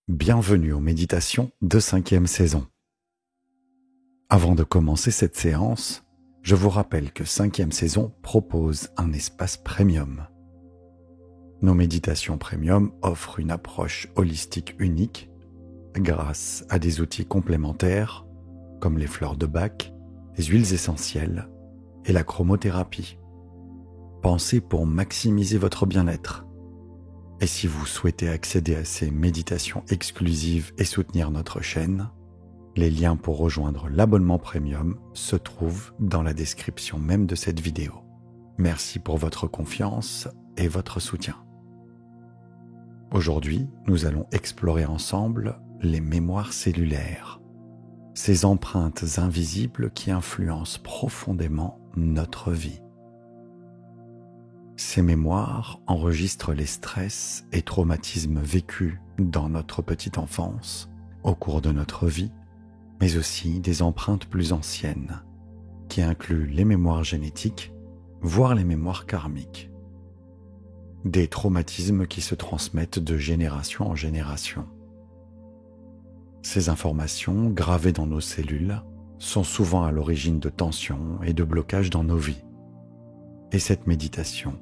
Bienvenue aux méditations de 5e saison. Avant de commencer cette séance, je vous rappelle que 5e saison propose un espace premium. Nos méditations premium offrent une approche holistique unique grâce à des outils complémentaires comme les fleurs de Bach, les huiles essentielles et la chromothérapie. Pensez pour maximiser votre bien-être. Et si vous souhaitez accéder à ces méditations exclusives et soutenir notre chaîne, les liens pour rejoindre l'abonnement premium se trouvent dans la description même de cette vidéo. Merci pour votre confiance et votre soutien. Aujourd'hui, nous allons explorer ensemble les mémoires cellulaires, ces empreintes invisibles qui influencent profondément notre vie. Ces mémoires enregistrent les stress et traumatismes vécus dans notre petite enfance, au cours de notre vie, mais aussi des empreintes plus anciennes, qui incluent les mémoires génétiques, voire les mémoires karmiques. Des traumatismes qui se transmettent de génération en génération. Ces informations, gravées dans nos cellules, sont souvent à l'origine de tensions et de blocages dans nos vies. Et cette méditation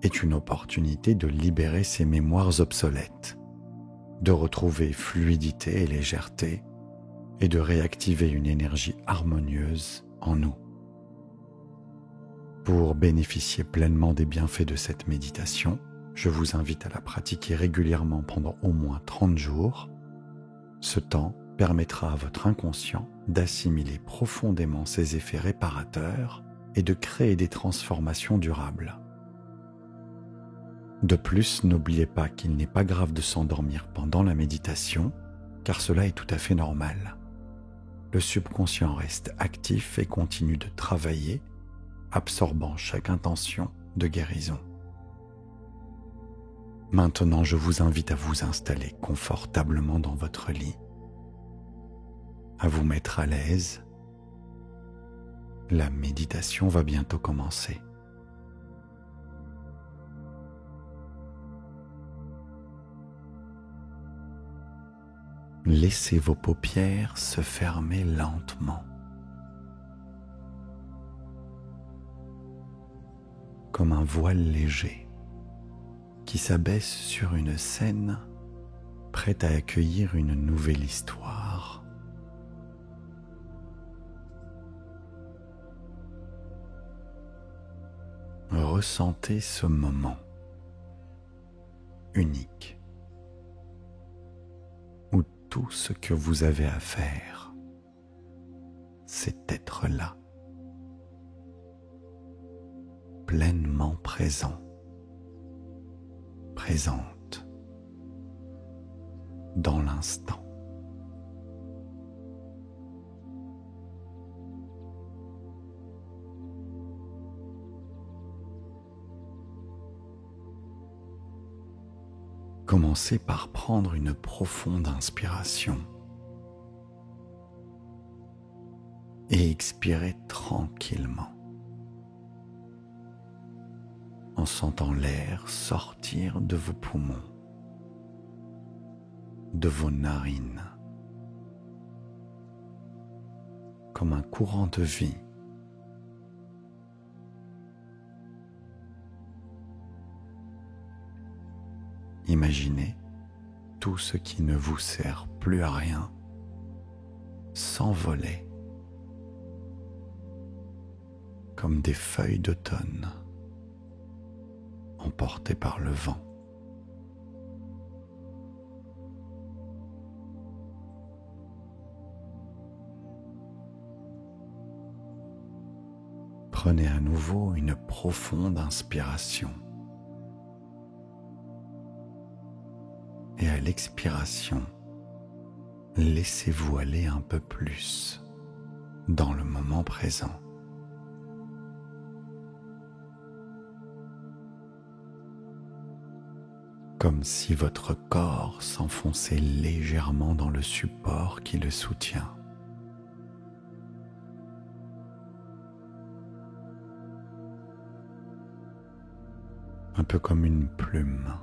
est une opportunité de libérer ces mémoires obsolètes, de retrouver fluidité et légèreté et de réactiver une énergie harmonieuse en nous. Pour bénéficier pleinement des bienfaits de cette méditation, je vous invite à la pratiquer régulièrement pendant au moins 30 jours. Ce temps permettra à votre inconscient d'assimiler profondément ses effets réparateurs et de créer des transformations durables. De plus, n'oubliez pas qu'il n'est pas grave de s'endormir pendant la méditation, car cela est tout à fait normal. Le subconscient reste actif et continue de travailler, absorbant chaque intention de guérison. Maintenant, je vous invite à vous installer confortablement dans votre lit, à vous mettre à l'aise. La méditation va bientôt commencer. Laissez vos paupières se fermer lentement, comme un voile léger qui s'abaisse sur une scène prête à accueillir une nouvelle histoire. Ressentez ce moment unique où tout ce que vous avez à faire, c'est être là, pleinement présent, présente, dans l'instant. Commencez par prendre une profonde inspiration et expirez tranquillement en sentant l'air sortir de vos poumons, de vos narines, comme un courant de vie. Imaginez tout ce qui ne vous sert plus à rien s'envoler comme des feuilles d'automne emportées par le vent. Prenez à nouveau une profonde inspiration. Et à l'expiration, laissez-vous aller un peu plus dans le moment présent. Comme si votre corps s'enfonçait légèrement dans le support qui le soutient. Un peu comme une plume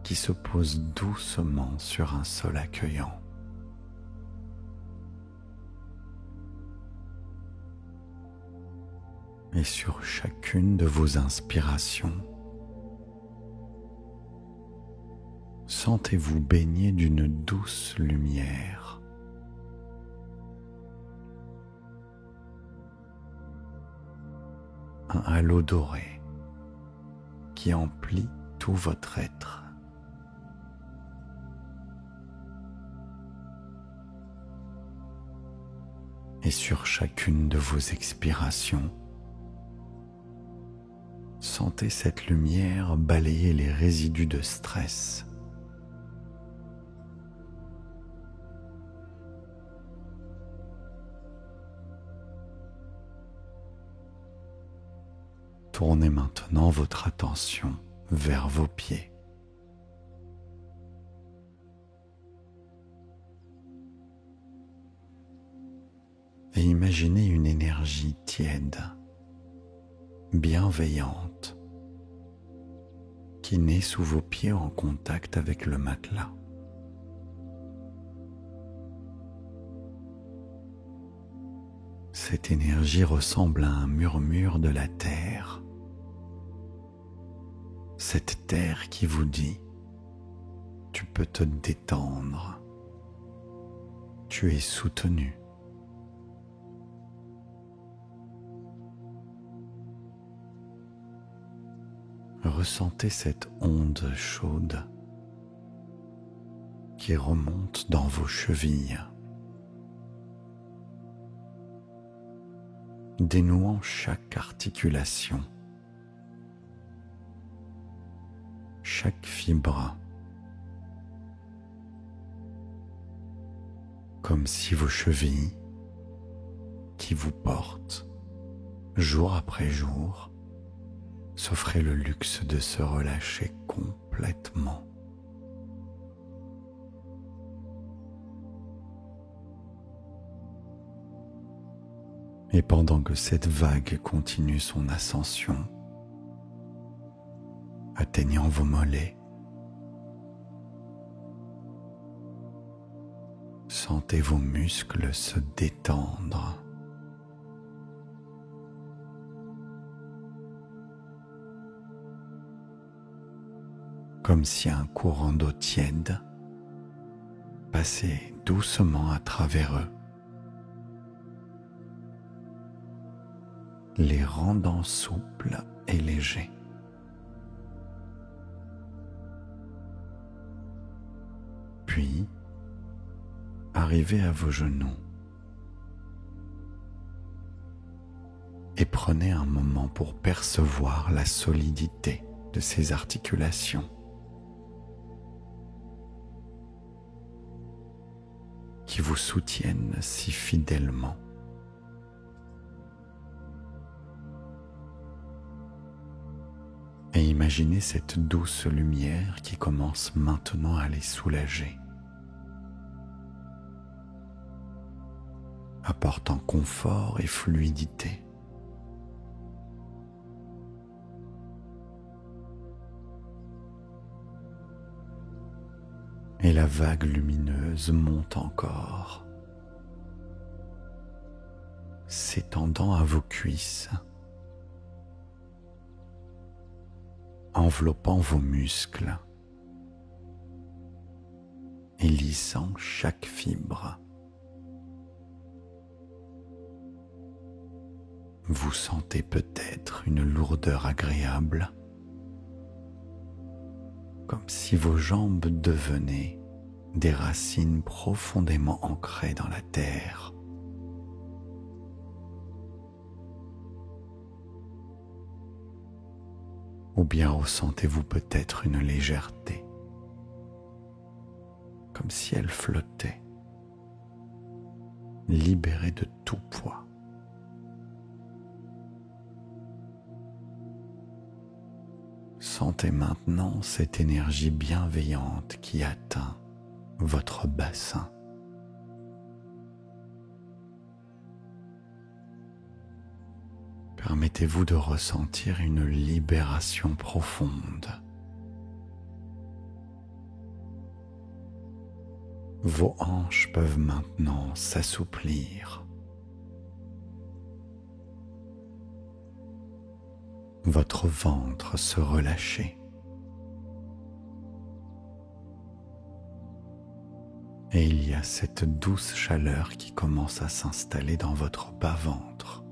qui se pose doucement sur un sol accueillant. Et sur chacune de vos inspirations, sentez-vous baigné d'une douce lumière. Un halo doré qui emplit tout votre être. Et sur chacune de vos expirations, sentez cette lumière balayer les résidus de stress. Tournez maintenant votre attention vers vos pieds. Et imaginez une énergie tiède, bienveillante, qui naît sous vos pieds en contact avec le matelas. Cette énergie ressemble à un murmure de la terre. Cette terre qui vous dit « Tu peux te détendre, tu es soutenu ». Ressentez cette onde chaude qui remonte dans vos chevilles, dénouant chaque articulation, chaque fibre, comme si vos chevilles, qui vous portent jour après jour, s'offraient le luxe de se relâcher complètement. Et pendant que cette vague continue son ascension, atteignant vos mollets, sentez vos muscles se détendre. Comme si un courant d'eau tiède passait doucement à travers eux, les rendant souples et légers. Puis, arrivez à vos genoux et prenez un moment pour percevoir la solidité de ces articulations qui vous soutiennent si fidèlement. Et imaginez cette douce lumière qui commence maintenant à les soulager, apportant confort et fluidité. Et la vague lumineuse monte encore, s'étendant à vos cuisses, enveloppant vos muscles et lissant chaque fibre. Vous sentez peut-être une lourdeur agréable, comme si vos jambes devenaient des racines profondément ancrées dans la terre. Ou bien ressentez-vous peut-être une légèreté, comme si elle flottait, libérée de tout poids. Sentez maintenant cette énergie bienveillante qui atteint votre bassin. Permettez-vous de ressentir une libération profonde. Vos hanches peuvent maintenant s'assouplir. Votre ventre se relâcher. Et il y a cette douce chaleur qui commence à s'installer dans votre bas-ventre.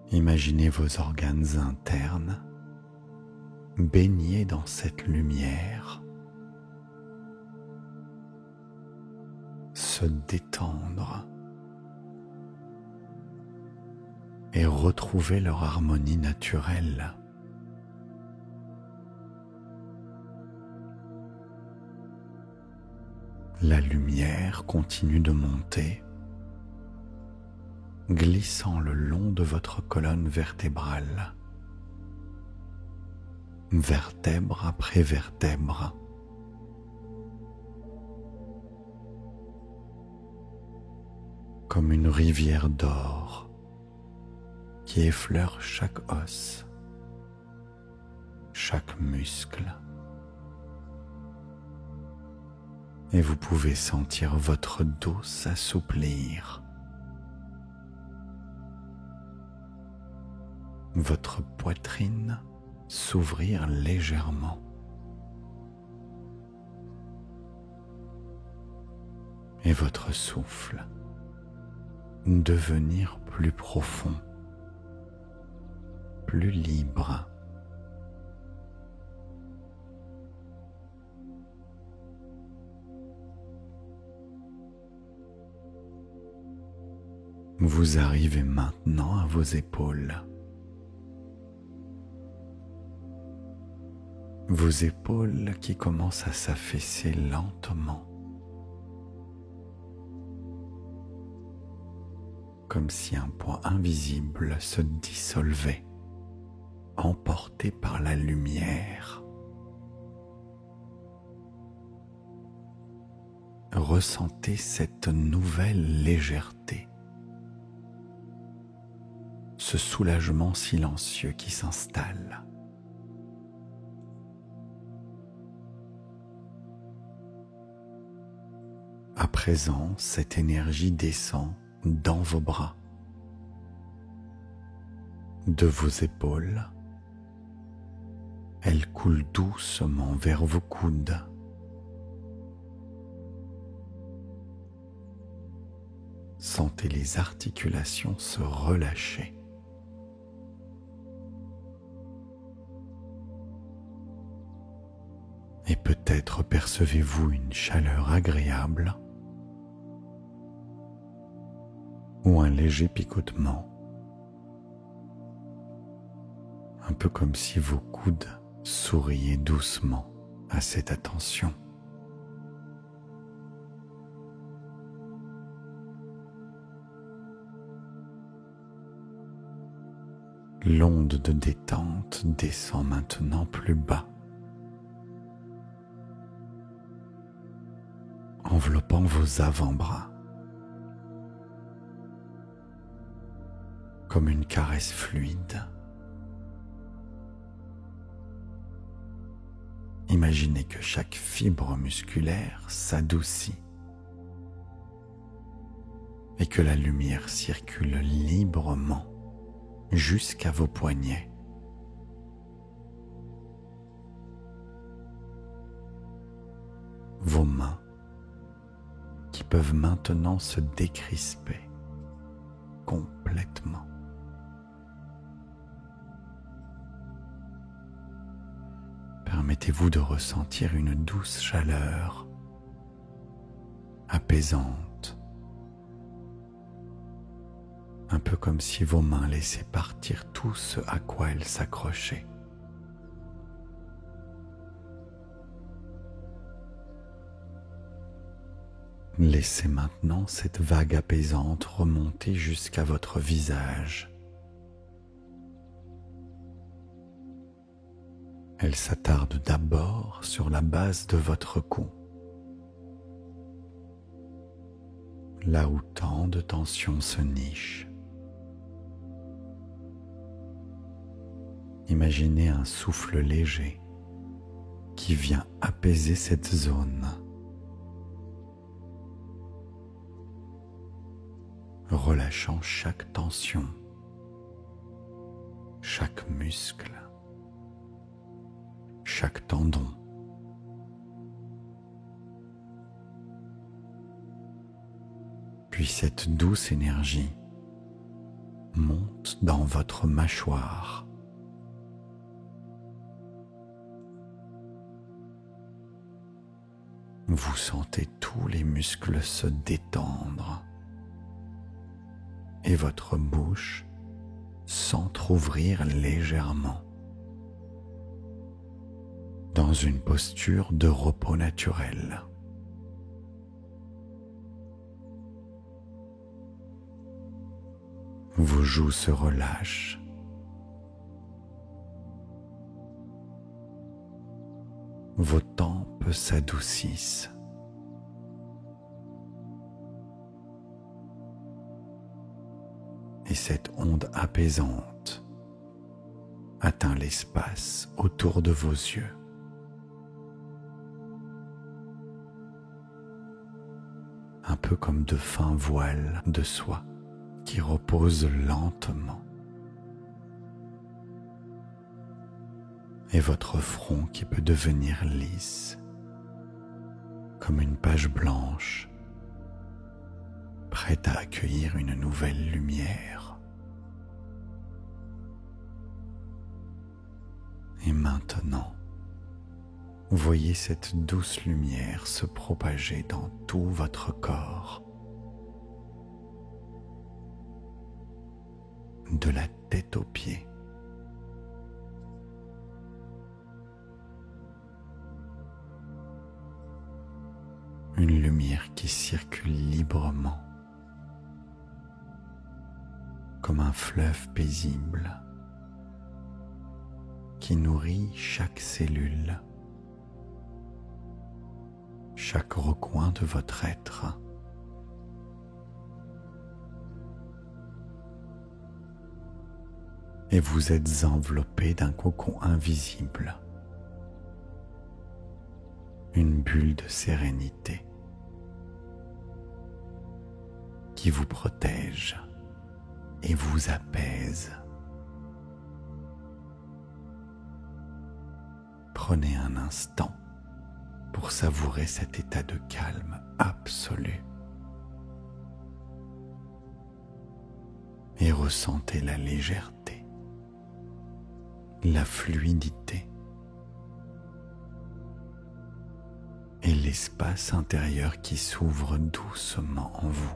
Imaginez vos organes internes baignés dans cette lumière, se détendre et retrouver leur harmonie naturelle. La lumière continue de monter, glissant le long de votre colonne vertébrale, vertèbre après vertèbre. Comme une rivière d'or qui effleure chaque os, chaque muscle. Et vous pouvez sentir votre dos s'assouplir, votre poitrine s'ouvrir légèrement. Et votre souffle devenir plus profond, plus libre. Vous arrivez maintenant à vos épaules. Vos épaules qui commencent à s'affaisser lentement, comme si un poids invisible se dissolvait, emporté par la lumière. Ressentez cette nouvelle légèreté, ce soulagement silencieux qui s'installe. À présent, cette énergie descend dans vos bras, de vos épaules. Elle coule doucement vers vos coudes. Sentez les articulations se relâcher. Et peut-être percevez-vous une chaleur agréable ou un léger picotement, un peu comme si vos coudes souriaient doucement à cette attention. L'onde de détente descend maintenant plus bas, enveloppant vos avant-bras, comme une caresse fluide. Imaginez que chaque fibre musculaire s'adoucit et que la lumière circule librement jusqu'à vos poignets. Vos mains qui peuvent maintenant se décrisper complètement. Permettez-vous de ressentir une douce chaleur apaisante, un peu comme si vos mains laissaient partir tout ce à quoi elles s'accrochaient. Laissez maintenant cette vague apaisante remonter jusqu'à votre visage. Elle s'attarde d'abord sur la base de votre cou, là où tant de tensions se nichent. Imaginez un souffle léger qui vient apaiser cette zone. Relâchant chaque tension, chaque muscle, chaque tendon. Puis cette douce énergie monte dans votre mâchoire. Vous sentez tous les muscles se détendre et votre bouche s'entrouvrir légèrement dans une posture de repos naturel. Vos joues se relâchent. Vos tempes s'adoucissent. Et cette onde apaisante atteint l'espace autour de vos yeux. Un peu comme de fins voiles de soie qui reposent lentement. Et votre front qui peut devenir lisse, comme une page blanche, prête à accueillir une nouvelle lumière. Et maintenant, voyez cette douce lumière se propager dans tout votre corps, de la tête aux pieds. Une lumière qui circule librement, comme un fleuve paisible, qui nourrit chaque cellule, chaque recoin de votre être. Et vous êtes enveloppé d'un cocon invisible, une bulle de sérénité qui vous protège et vous apaise. Prenez un instant pour savourer cet état de calme absolu et ressentez la légèreté, la fluidité et l'espace intérieur qui s'ouvre doucement en vous.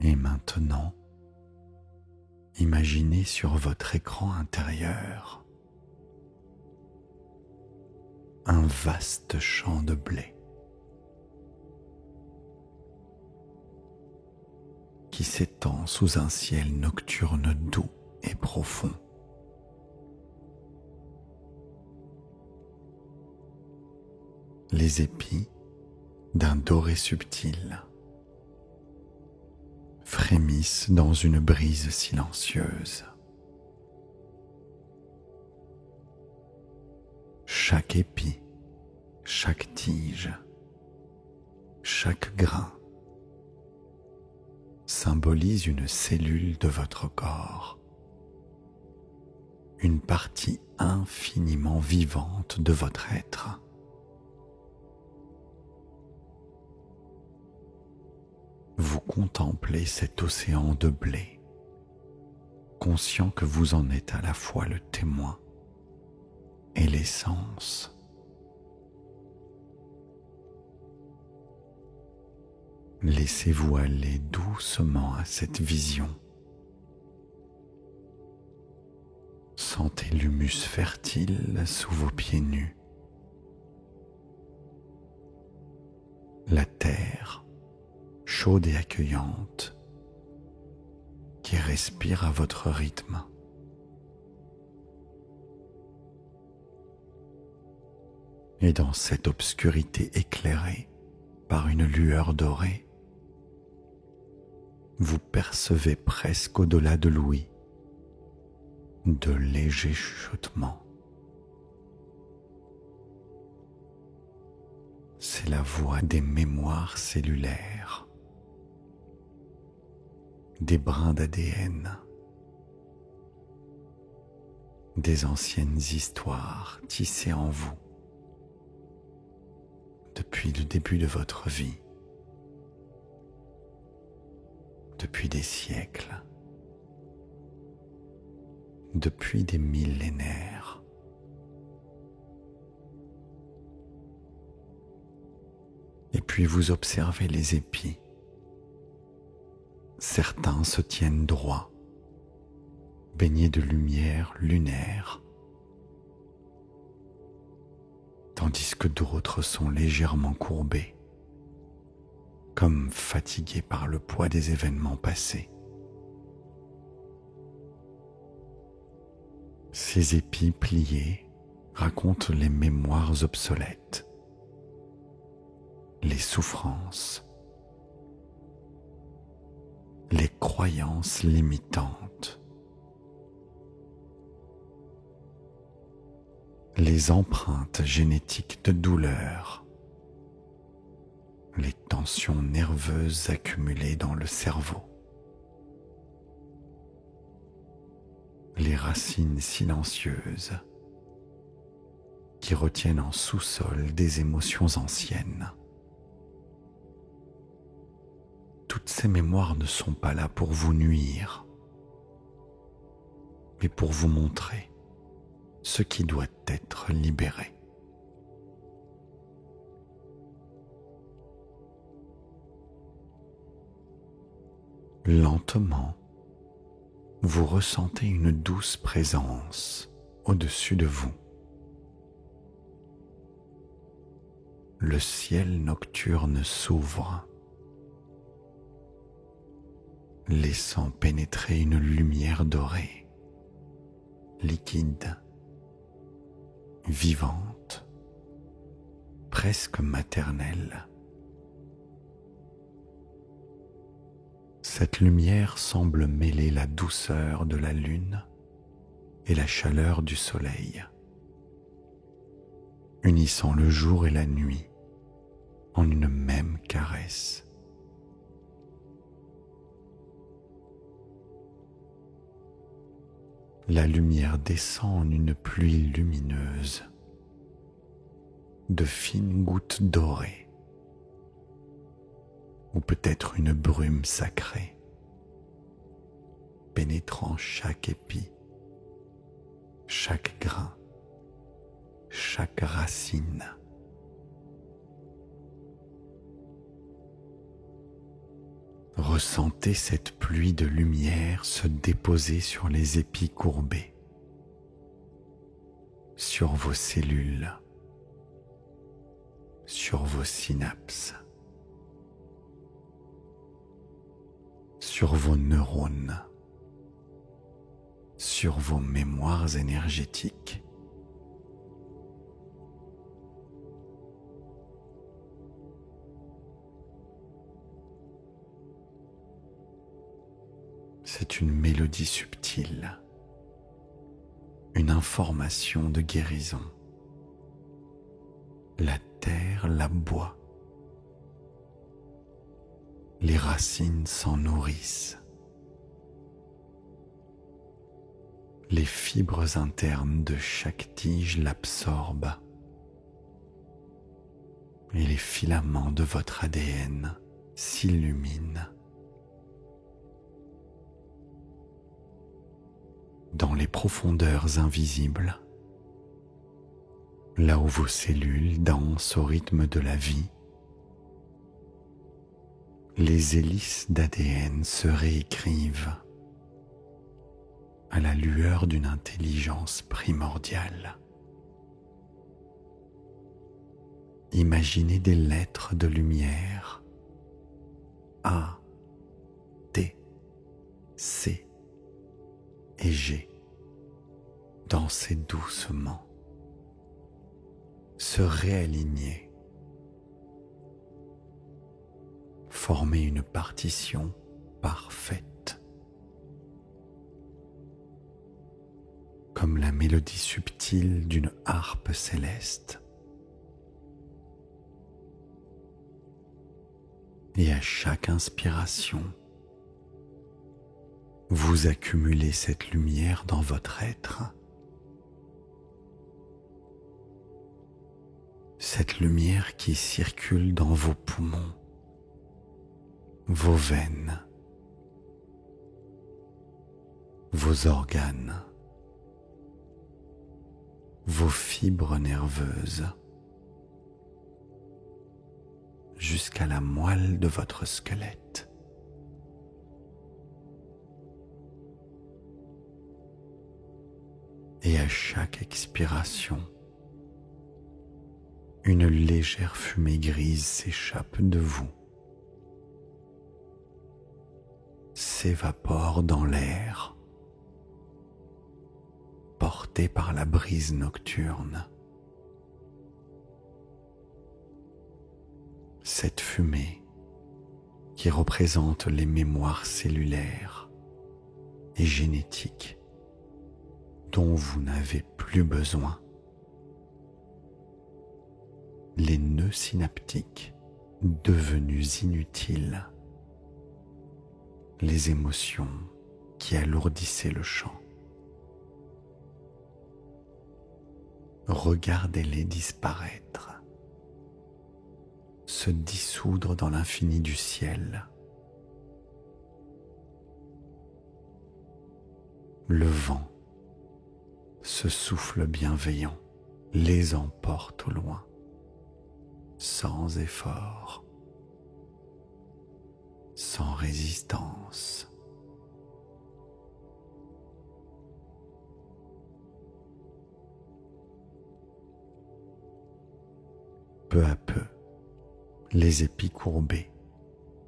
Et maintenant, imaginez sur votre écran intérieur un vaste champ de blé qui s'étend sous un ciel nocturne doux et profond. Les épis d'un doré subtil frémissent dans une brise silencieuse. Chaque épi, chaque tige, chaque grain symbolise une cellule de votre corps, une partie infiniment vivante de votre être. Vous contemplez cet océan de blé, conscient que vous en êtes à la fois le témoin et l'essence. Laissez-vous aller doucement à cette vision. Sentez l'humus fertile sous vos pieds nus. La terre, chaude et accueillante, qui respire à votre rythme. Et Et dans cette obscurité éclairée par une lueur dorée, vous percevez presque au-delà de l'ouïe de légers chuchotements. C'est la voix des mémoires cellulaires, des brins d'ADN, des anciennes histoires tissées en vous depuis le début de votre vie, depuis des siècles, depuis des millénaires. Et puis vous observez les épis. Certains se tiennent droits, baignés de lumière lunaire, tandis que d'autres sont légèrement courbés, comme fatigués par le poids des événements passés. Ces épis pliés racontent les mémoires obsolètes, les souffrances, les croyances limitantes, les empreintes génétiques de douleur, les tensions nerveuses accumulées dans le cerveau, les racines silencieuses qui retiennent en sous-sol des émotions anciennes. Toutes ces mémoires ne sont pas là pour vous nuire, mais pour vous montrer ce qui doit être libéré. Lentement, vous ressentez une douce présence au-dessus de vous. Le ciel nocturne s'ouvre, laissant pénétrer une lumière dorée, liquide, vivante, presque maternelle. Cette lumière semble mêler la douceur de la lune et la chaleur du soleil, unissant le jour et la nuit en une même caresse. La lumière descend en une pluie lumineuse, de fines gouttes dorées, ou peut-être une brume sacrée, pénétrant chaque épi, chaque grain, chaque racine. Ressentez cette pluie de lumière se déposer sur les épis courbés, sur vos cellules, sur vos synapses, sur vos neurones, sur vos mémoires énergétiques. C'est une mélodie subtile, une information de guérison. La terre la boit. Les racines s'en nourrissent. Les fibres internes de chaque tige l'absorbent. Et les filaments de votre ADN s'illuminent. Dans les profondeurs invisibles, là où vos cellules dansent au rythme de la vie, les hélices d'ADN se réécrivent à la lueur d'une intelligence primordiale. Imaginez des lettres de lumière A, T, C et G danser doucement, se réaligner, former une partition parfaite, comme la mélodie subtile d'une harpe céleste. Et à chaque inspiration, vous accumulez cette lumière dans votre être. Cette lumière qui circule dans vos poumons, vos veines, vos organes, vos fibres nerveuses, jusqu'à la moelle de votre squelette. Et à chaque expiration, une légère fumée grise s'échappe de vous, s'évapore dans l'air, portée par la brise nocturne. Cette fumée qui représente les mémoires cellulaires et génétiques dont vous n'avez plus besoin. Les nœuds synaptiques devenus inutiles, les émotions qui alourdissaient le champ. Regardez-les disparaître, se dissoudre dans l'infini du ciel. Le vent, ce souffle bienveillant, les emporte au loin, sans effort, sans résistance. Peu à peu, les épis courbés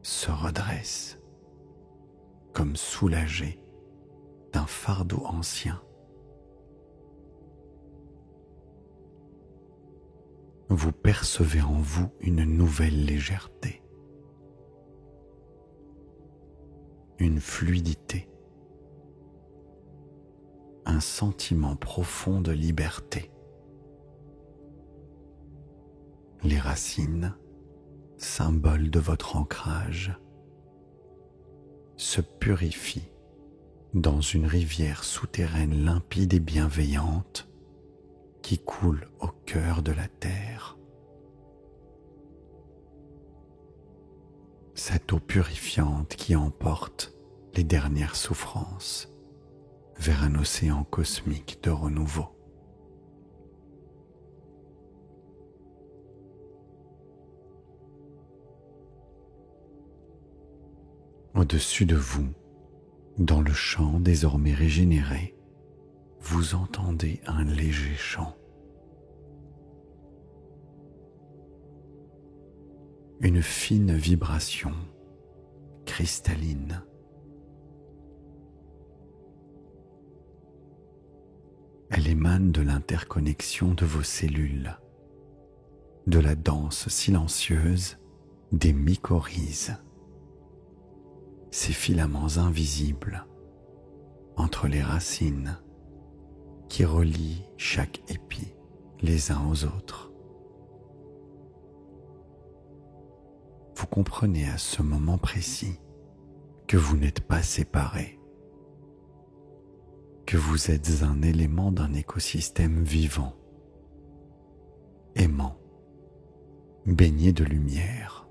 se redressent, comme soulagés d'un fardeau ancien. Vous percevez en vous une nouvelle légèreté, une fluidité, un sentiment profond de liberté. Les racines, symbole de votre ancrage, se purifient dans une rivière souterraine limpide et bienveillante qui coule au cœur de la terre. Cette eau purifiante qui emporte les dernières souffrances vers un océan cosmique de renouveau. Au-dessus de vous, dans le champ désormais régénéré, vous entendez un léger chant. Une fine vibration cristalline. Elle émane de l'interconnexion de vos cellules, de la danse silencieuse des mycorhizes, ces filaments invisibles entre les racines qui relient chaque épi les uns aux autres. Vous comprenez à ce moment précis que vous n'êtes pas séparés, que vous êtes un élément d'un écosystème vivant, aimant, baigné de lumière.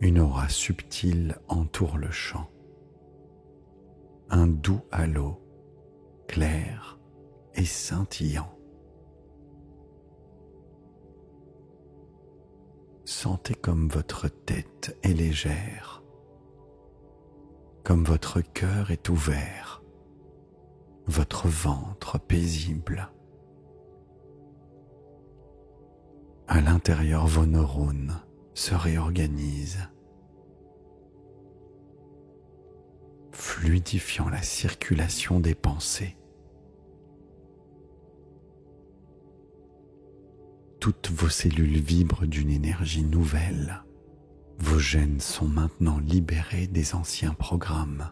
Une aura subtile entoure le champ, un doux halo, clair et scintillant. Sentez comme votre tête est légère, comme votre cœur est ouvert, votre ventre paisible. À l'intérieur, vos neurones se réorganisent, fluidifiant la circulation des pensées. Toutes vos cellules vibrent d'une énergie nouvelle. Vos gènes sont maintenant libérés des anciens programmes,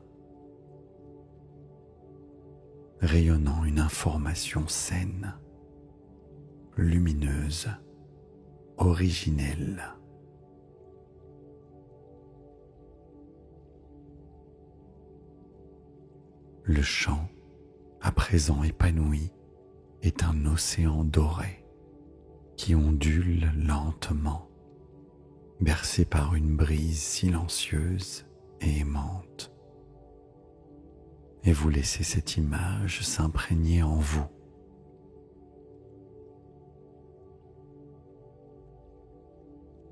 rayonnant une information saine, lumineuse, originelle. Le champ, à présent épanoui, est un océan doré qui ondule lentement, bercé par une brise silencieuse et aimante. Et vous laissez cette image s'imprégner en vous.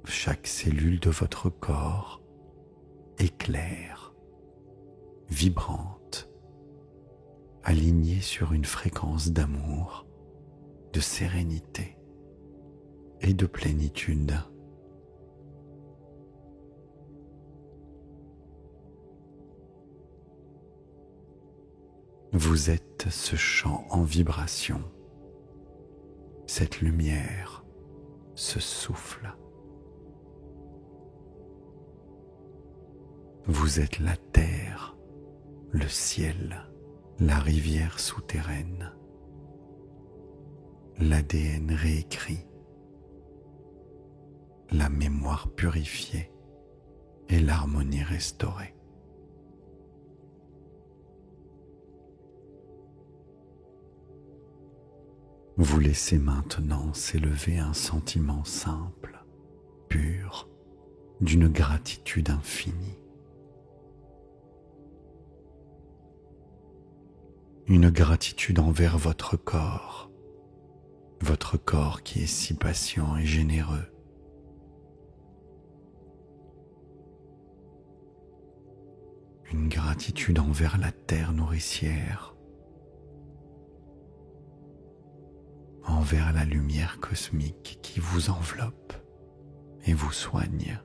Chaque cellule de votre corps est claire, vibrante, alignée sur une fréquence d'amour, de sérénité et de plénitude. Vous êtes ce champ en vibration, cette lumière, ce souffle. Vous êtes la terre, le ciel, la rivière souterraine, l'ADN réécrit, la mémoire purifiée et l'harmonie restaurée. Vous laissez maintenant s'élever un sentiment simple, pur, d'une gratitude infinie. Une gratitude envers votre corps qui est si patient et généreux. Une gratitude envers la terre nourricière, envers la lumière cosmique qui vous enveloppe et vous soigne.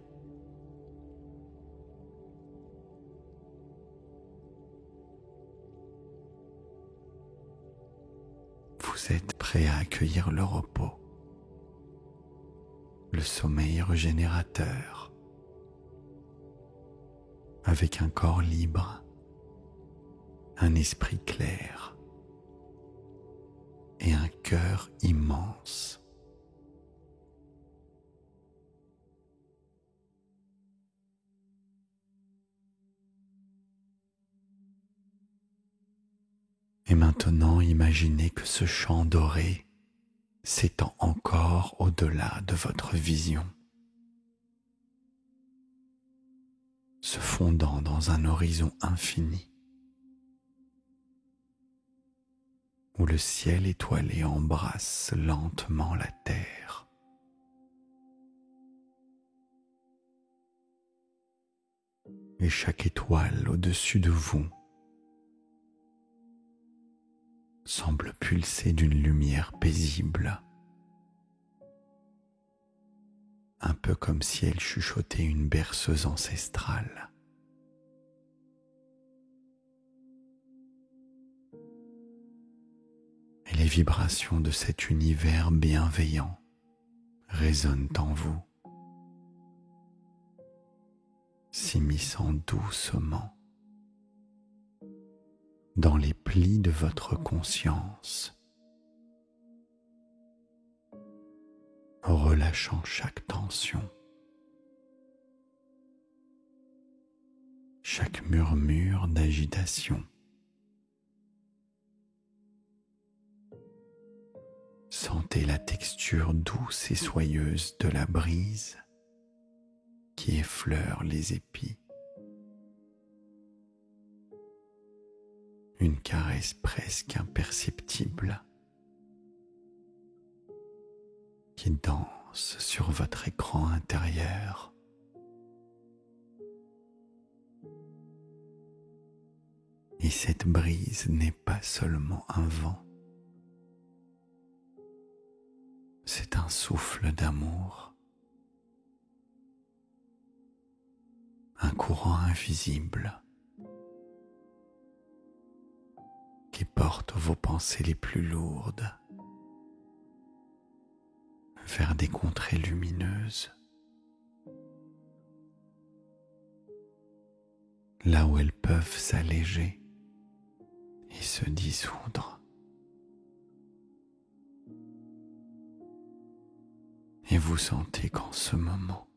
Vous êtes prêt à accueillir le repos, le sommeil régénérateur, avec un corps libre, un esprit clair et un cœur immense. Et maintenant, imaginez que ce champ doré s'étend encore au-delà de votre vision, se fondant dans un horizon infini, où le ciel étoilé embrasse lentement la terre. Et chaque étoile au-dessus de vous semble pulser d'une lumière paisible, un peu comme si elle chuchotait une berceuse ancestrale. Et les vibrations de cet univers bienveillant résonnent en vous, s'immisçant doucement dans les plis de votre conscience, relâchant chaque tension, chaque murmure d'agitation. Sentez la texture douce et soyeuse de la brise qui effleure les épis. Une caresse presque imperceptible qui danse sur votre écran intérieur. Et cette brise n'est pas seulement un vent, c'est un souffle d'amour, un courant invisible qui porte vos pensées les plus lourdes vers des contrées lumineuses, là où elles peuvent s'alléger et se dissoudre. Et vous sentez qu'en ce moment,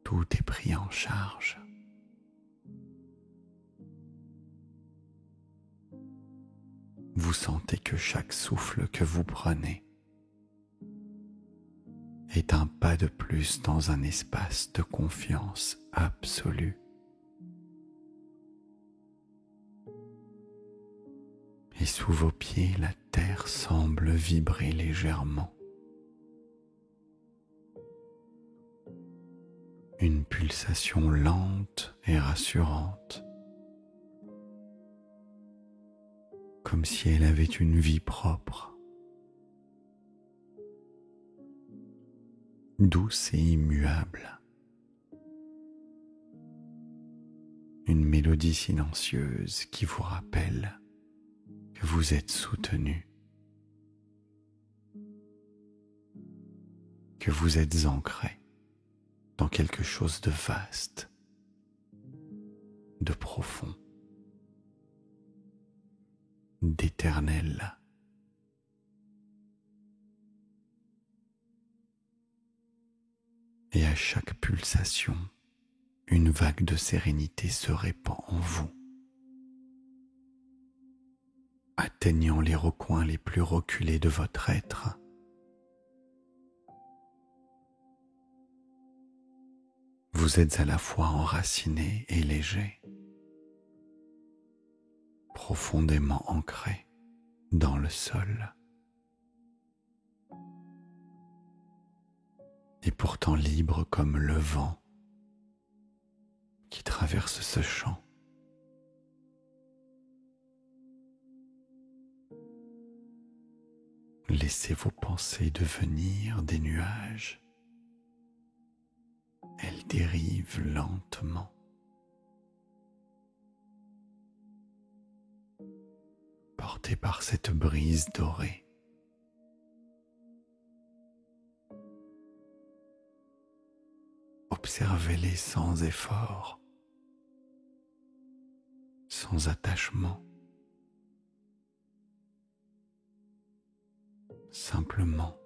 tout est pris en charge. Vous sentez que chaque souffle que vous prenez est un pas de plus dans un espace de confiance absolue. Et sous vos pieds, la terre semble vibrer légèrement. Une pulsation lente et rassurante, comme si elle avait une vie propre, douce et immuable. Une mélodie silencieuse qui vous rappelle que vous êtes soutenu, que vous êtes ancré dans quelque chose de vaste, de profond, d'éternel. Et à chaque pulsation, une vague de sérénité se répand en vous, atteignant les recoins les plus reculés de votre être. Vous êtes à la fois enraciné et léger, profondément ancré dans le sol, et pourtant libre comme le vent qui traverse ce champ. Laissez vos pensées devenir des nuages. Elles dérivent lentement. Portées par cette brise dorée. Observez-les sans effort, sans attachement. Simplement,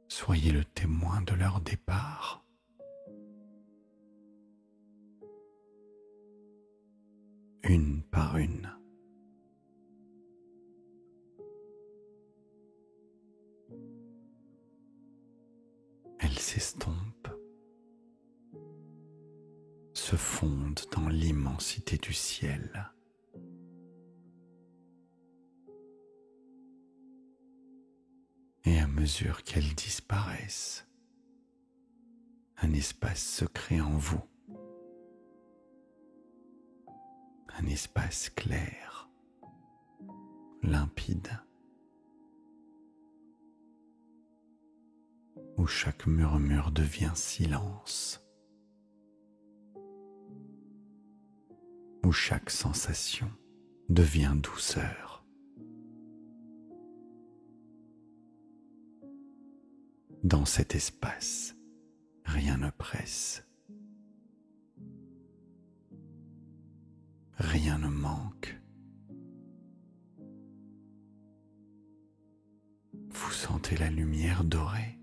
soyez le témoin de leur départ. Une par une. Elles s'estompent, se fondent dans l'immensité du ciel. Et à mesure qu'elles disparaissent, un espace se crée en vous. Un espace clair, limpide, où chaque murmure devient silence, où chaque sensation devient douceur. Dans cet espace, rien ne presse. Rien ne manque. Vous sentez la lumière dorée,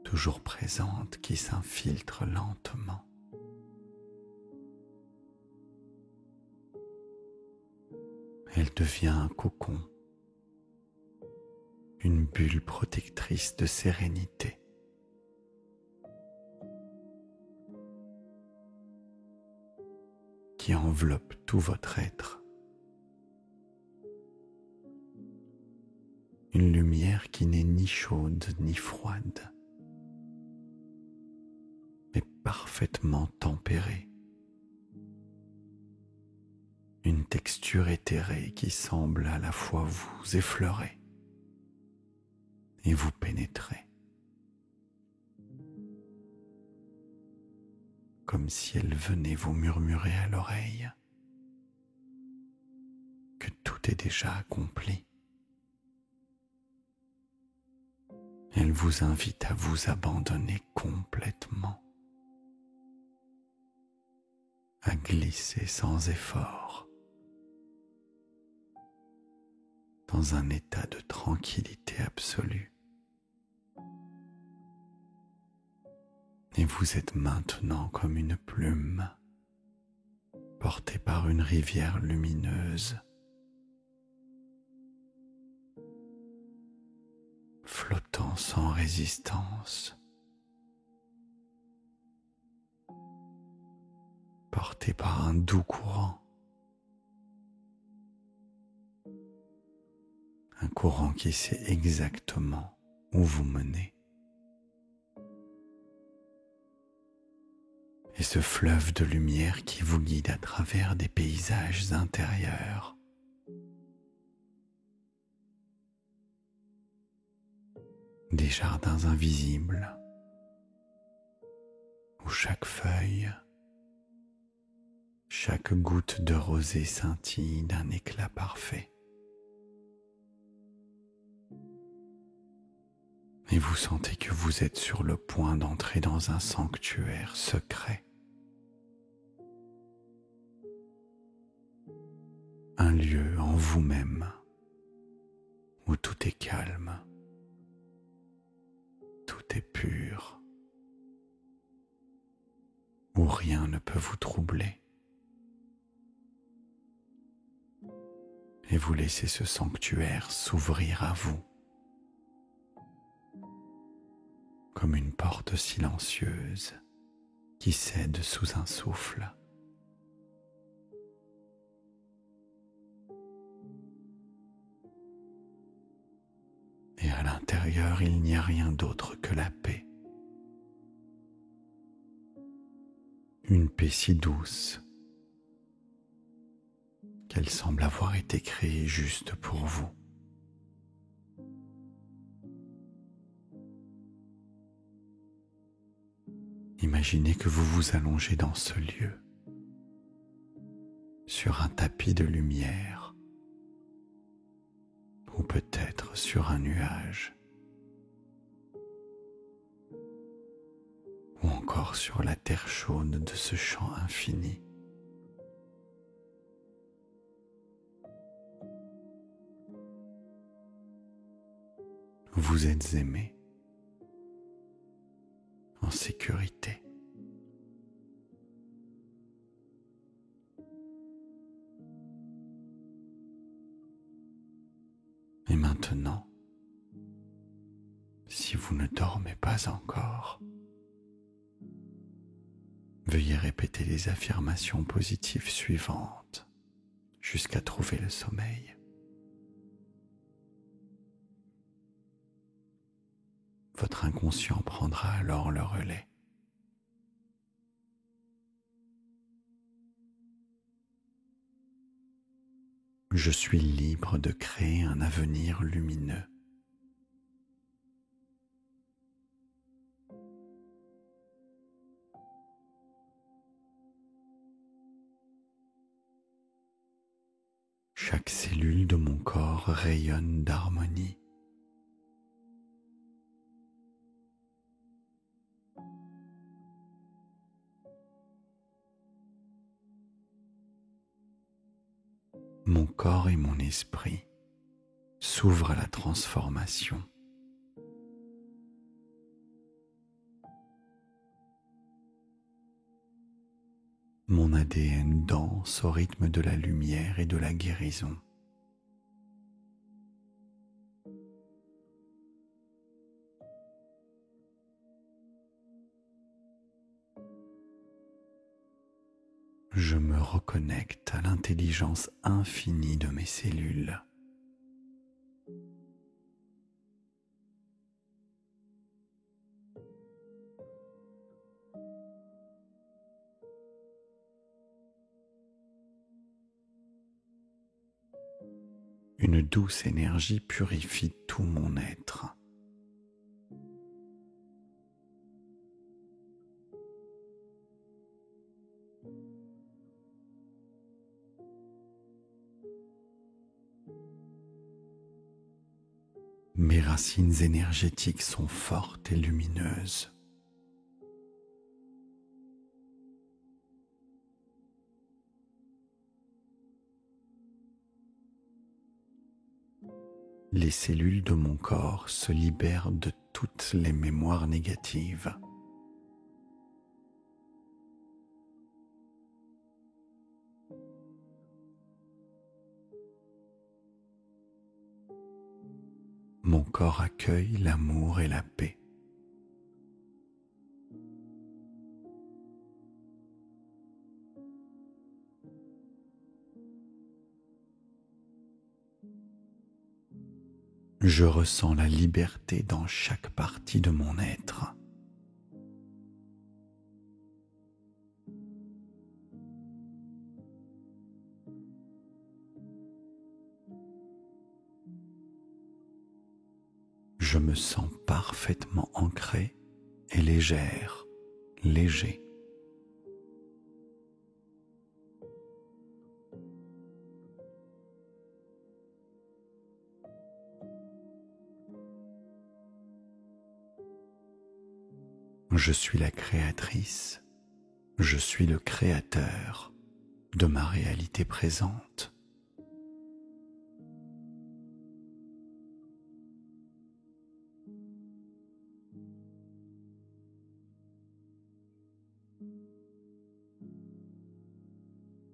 toujours présente, qui s'infiltre lentement. Elle devient un cocon, une bulle protectrice de sérénité. Qui enveloppe tout votre être. Une lumière qui n'est ni chaude ni froide, mais parfaitement tempérée. Une texture éthérée qui semble à la fois vous effleurer et vous pénétrer. Comme si elle venait vous murmurer à l'oreille tout est déjà accompli. Elle vous invite à vous abandonner complètement, à glisser sans effort dans un état de tranquillité absolue. Et vous êtes maintenant comme une plume portée par une rivière lumineuse, flottant sans résistance, portée par un doux courant, un courant qui sait exactement où vous menez. Et ce fleuve de lumière qui vous guide à travers des paysages intérieurs. Des jardins invisibles où chaque feuille, chaque goutte de rosée scintille d'un éclat parfait. Et vous sentez que vous êtes sur le point d'entrer dans un sanctuaire secret. Un lieu en vous-même où tout est calme, tout est pur, où rien ne peut vous troubler. Et vous laissez ce sanctuaire s'ouvrir à vous, comme une porte silencieuse qui cède sous un souffle. Et à l'intérieur, il n'y a rien d'autre que la paix. Une paix si douce qu'elle semble avoir été créée juste pour vous. Imaginez que vous vous allongez dans ce lieu, sur un tapis de lumière, ou peut-être sur un nuage, ou encore sur la terre chaude de ce champ infini. Vous êtes aimé, en sécurité. Et maintenant, si vous ne dormez pas encore, veuillez répéter les affirmations positives suivantes jusqu'à trouver le sommeil. Votre inconscient prendra alors le relais. Je suis libre de créer un avenir lumineux. Chaque cellule de mon corps rayonne d'harmonie. Mon corps et mon esprit s'ouvrent à la transformation. Mon ADN danse au rythme de la lumière et de la guérison. Je me reconnecte à l'intelligence infinie de mes cellules. Une douce énergie purifie tout mon être. Mes racines énergétiques sont fortes et lumineuses. Les cellules de mon corps se libèrent de toutes les mémoires négatives. Mon corps accueille l'amour et la paix. Je ressens la liberté dans chaque partie de mon être. Je me sens parfaitement ancré et légère, léger. Je suis la créatrice, je suis le créateur de ma réalité présente.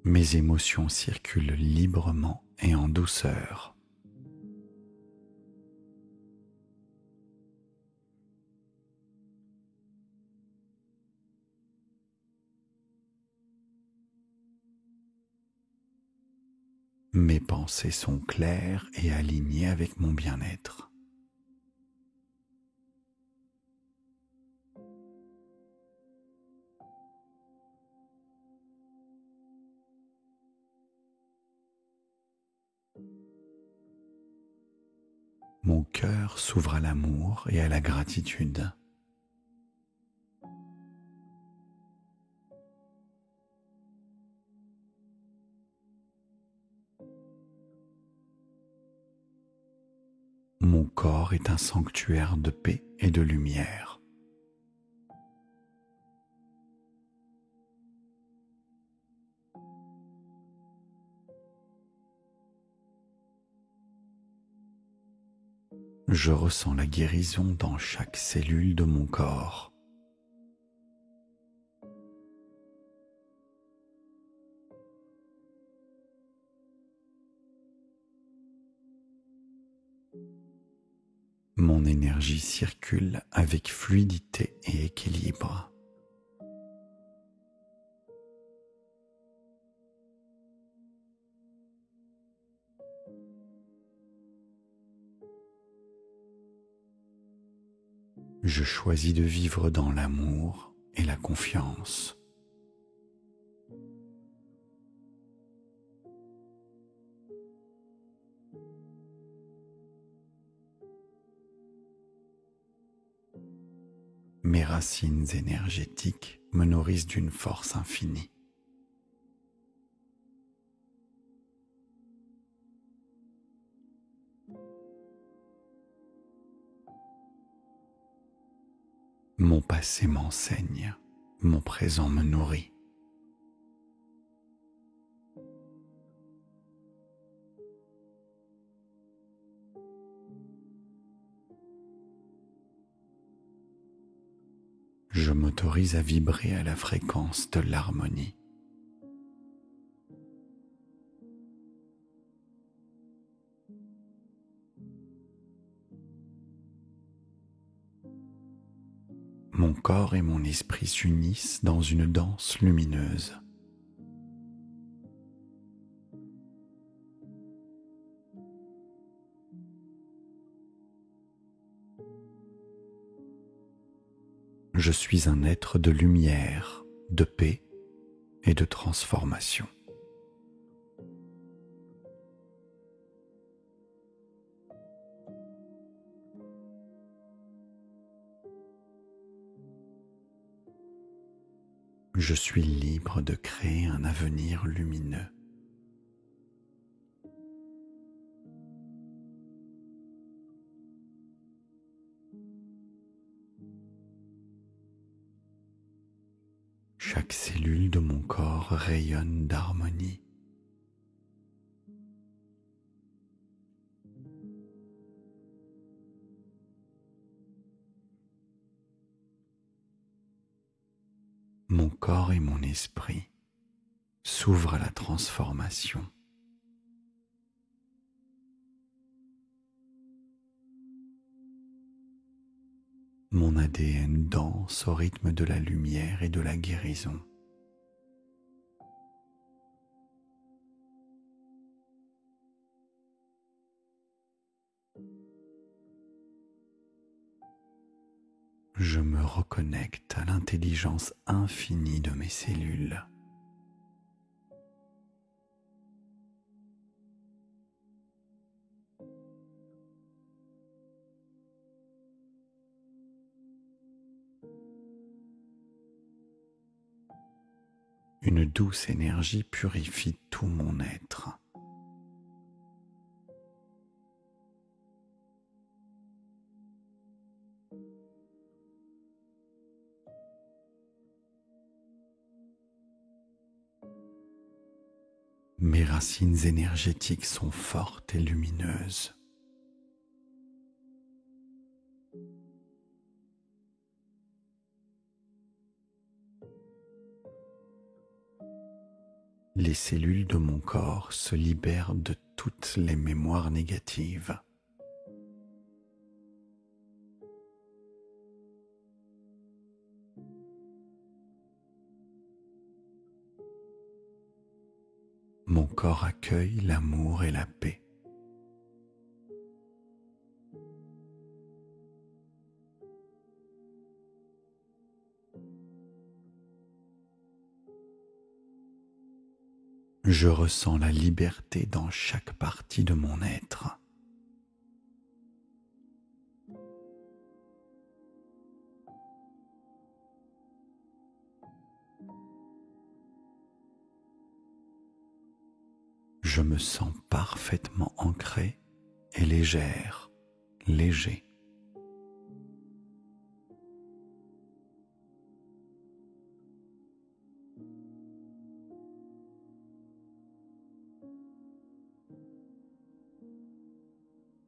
Mes émotions circulent librement et en douceur. Mes pensées sont claires et alignées avec mon bien-être. Mon cœur s'ouvre à l'amour et à la gratitude. Mon corps est un sanctuaire de paix et de lumière. Je ressens la guérison dans chaque cellule de mon corps. Mon énergie circule avec fluidité et équilibre. Je choisis de vivre dans l'amour et la confiance. Mes racines énergétiques me nourrissent d'une force infinie. Mon passé m'enseigne, mon présent me nourrit. Je m'autorise à vibrer à la fréquence de l'harmonie. Mon corps et mon esprit s'unissent dans une danse lumineuse. Je suis un être de lumière, de paix et de transformation. Je suis libre de créer un avenir lumineux. Chaque cellule de mon corps rayonne d'harmonie. Mon corps et mon esprit s'ouvrent à la transformation. Mon ADN danse au rythme de la lumière et de la guérison. Je me reconnecte à l'intelligence infinie de mes cellules. Une douce énergie purifie tout mon être. Mes racines énergétiques sont fortes et lumineuses. Les cellules de mon corps se libèrent de toutes les mémoires négatives. Mon corps accueille l'amour et la paix. Je ressens la liberté dans chaque partie de mon être. Je me sens parfaitement ancré et légère, léger.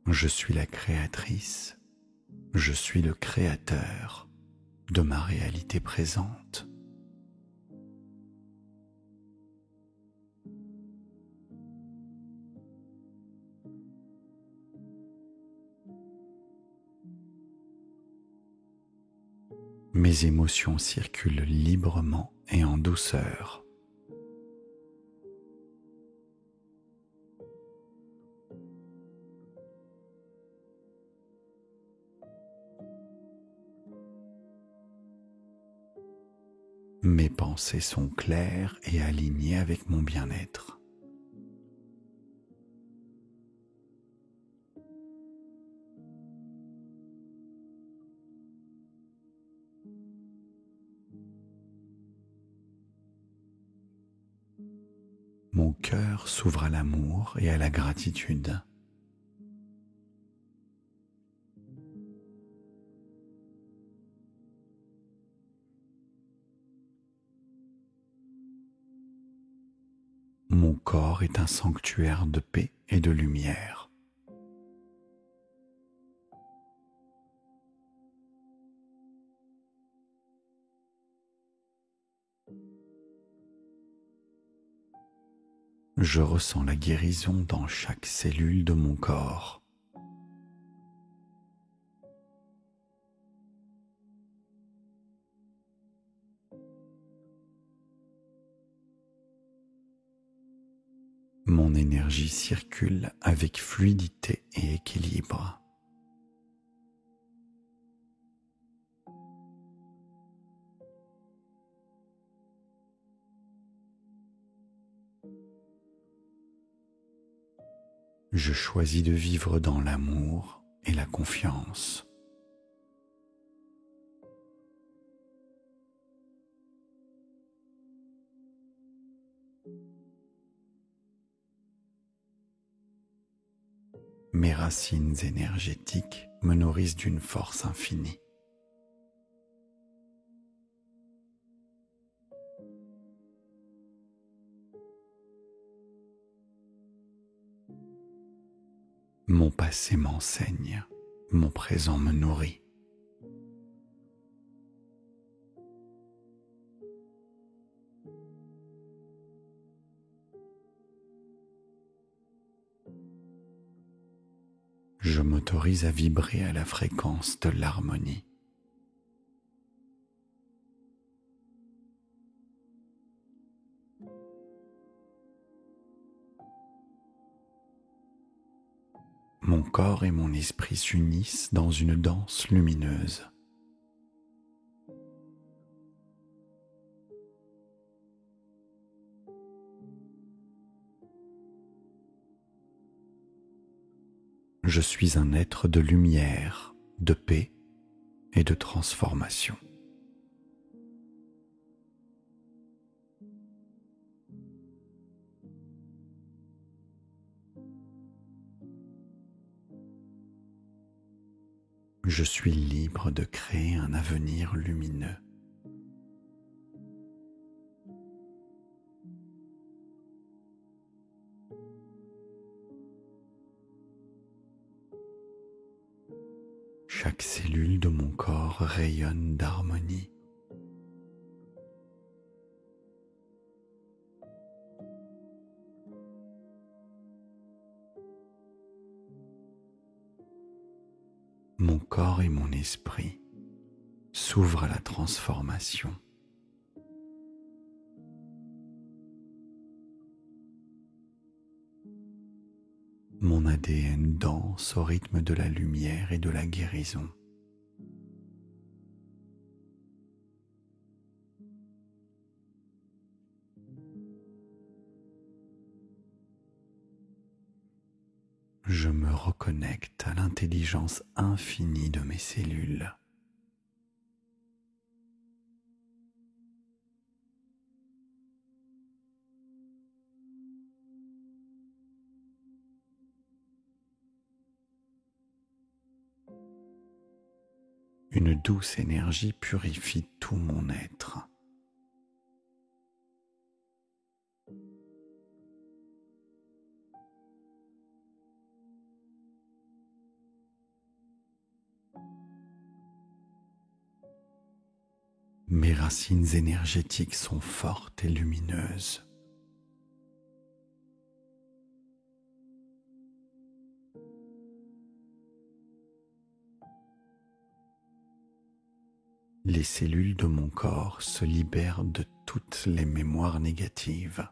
Je suis la créatrice, je suis le créateur de ma réalité présente. Mes émotions circulent librement et en douceur. Mes pensées sont claires et alignées avec mon bien-être. Mon cœur s'ouvre à l'amour et à la gratitude. Mon corps est un sanctuaire de paix et de lumière. Je ressens la guérison dans chaque cellule de mon corps. Mon énergie circule avec fluidité et équilibre. Je choisis de vivre dans l'amour et la confiance. Mes racines énergétiques me nourrissent d'une force infinie. Mon passé m'enseigne, mon présent me nourrit. Je m'autorise à vibrer à la fréquence de l'harmonie. Mon corps et mon esprit s'unissent dans une danse lumineuse. Je suis un être de lumière, de paix et de transformation. Je suis libre de créer un avenir lumineux. Chaque cellule de mon corps rayonne d'harmonie. Mon corps et mon esprit s'ouvrent à la transformation. Mon ADN danse au rythme de la lumière et de la guérison. Je me reconnecte à l'intelligence infinie de mes cellules. Une douce énergie purifie tout mon être. Mes racines énergétiques sont fortes et lumineuses. Les cellules de mon corps se libèrent de toutes les mémoires négatives.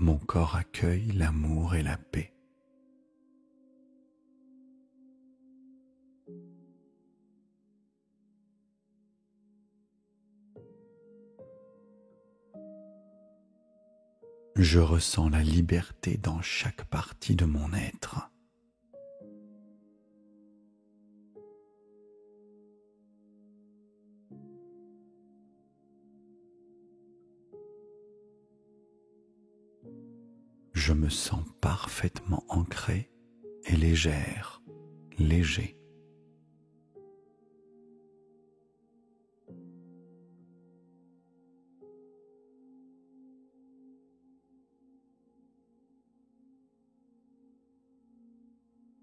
Mon corps accueille l'amour et la paix. Je ressens la liberté dans chaque partie de mon être. Je me sens parfaitement ancré et légère, léger.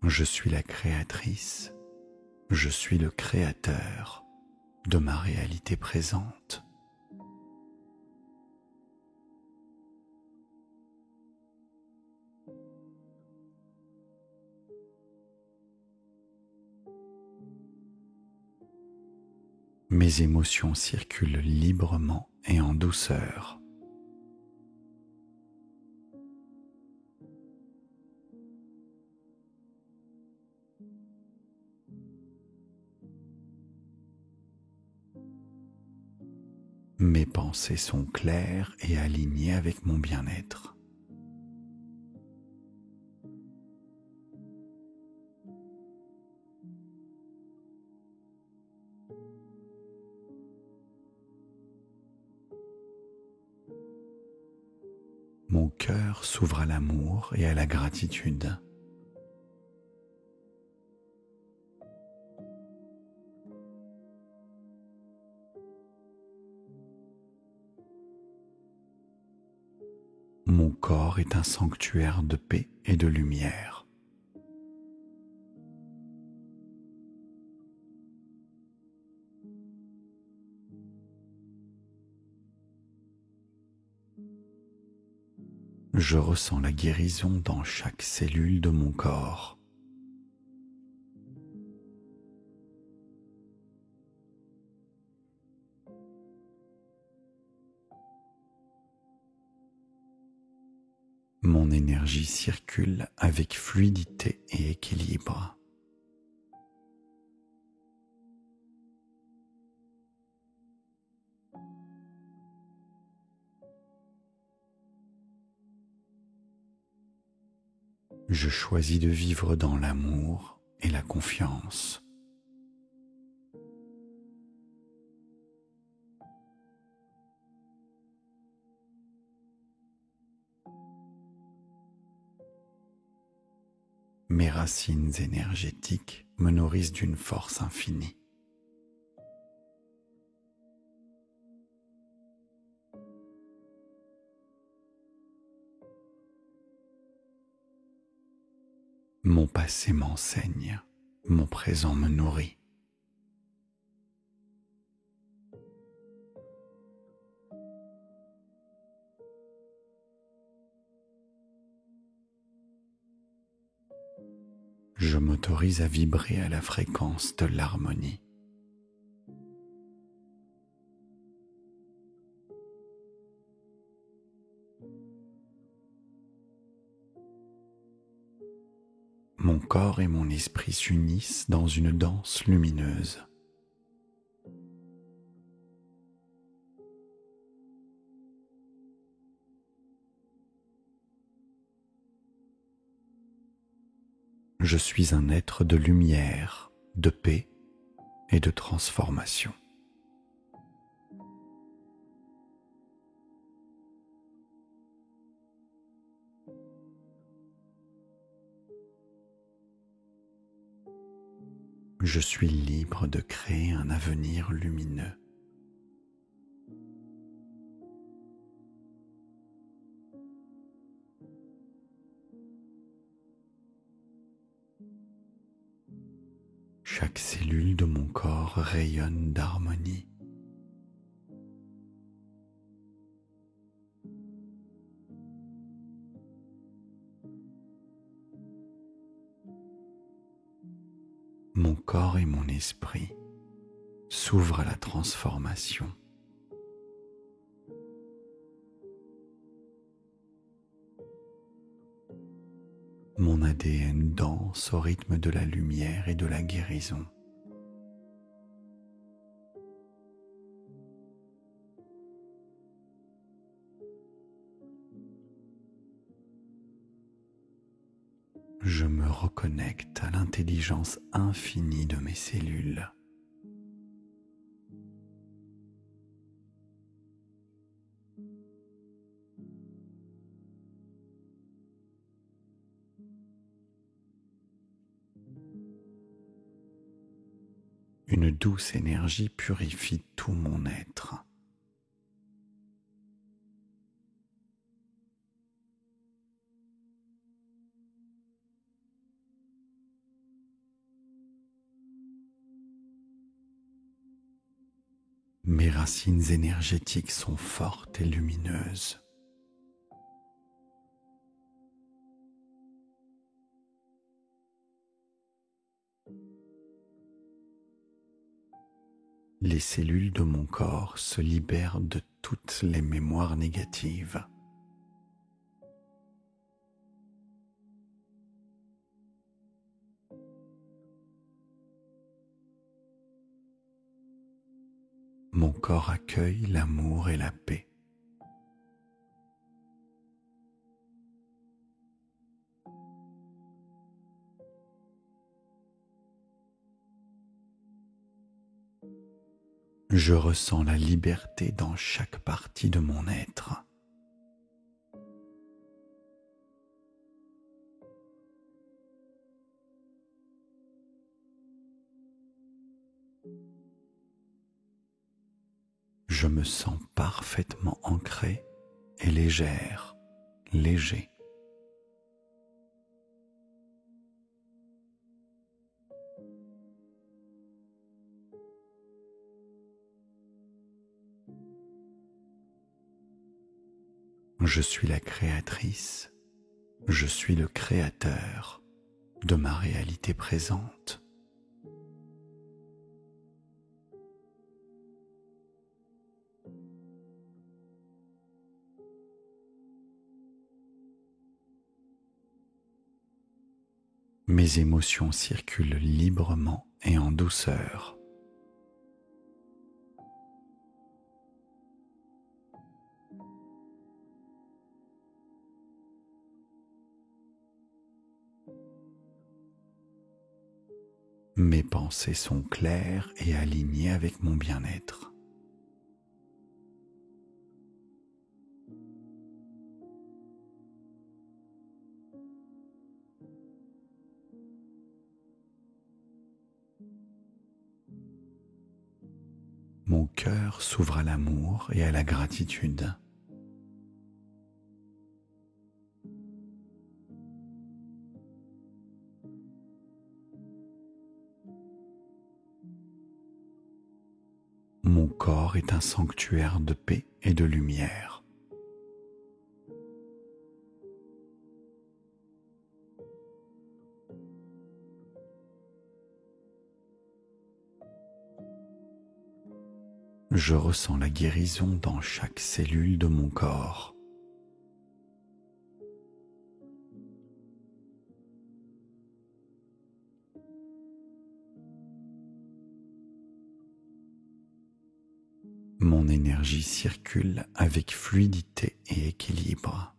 Je suis la créatrice, je suis le créateur de ma réalité présente. Mes émotions circulent librement et en douceur. Mes pensées sont claires et alignées avec mon bien-être. Mon cœur s'ouvre à l'amour et à la gratitude. mon corps est un sanctuaire de paix et de lumière. Je ressens la guérison dans chaque cellule de mon corps. Mon énergie circule avec fluidité et équilibre. Je choisis de vivre dans l'amour et la confiance. Mes racines énergétiques me nourrissent d'une force infinie. Mon passé m'enseigne, mon présent me nourrit. Je m'autorise à vibrer à la fréquence de l'harmonie. Mon corps et mon esprit s'unissent dans une danse lumineuse. Je suis un être de lumière, de paix et de transformation. Je suis libre de créer un avenir lumineux. Chaque cellule de mon corps rayonne d'harmonie. Mon corps et mon esprit s'ouvrent à la transformation. Mon ADN danse au rythme de la lumière et de la guérison. Je me reconnecte à l'intelligence infinie de mes cellules. Une douce énergie purifie tout mon être. Mes racines énergétiques sont fortes et lumineuses. Les cellules de mon corps se libèrent de toutes les mémoires négatives. Mon corps accueille l'amour et la paix. Je ressens la liberté dans chaque partie de mon être. Je me sens parfaitement ancrée et légère, léger. Je suis la créatrice, je suis le créateur de ma réalité présente. Mes émotions circulent librement et en douceur. Mes pensées sont claires et alignées avec mon bien-être. Mon cœur s'ouvre à l'amour et à la gratitude. Mon corps est un sanctuaire de paix et de lumière. Je ressens la guérison dans chaque cellule de mon corps. Mon énergie circule avec fluidité et équilibre.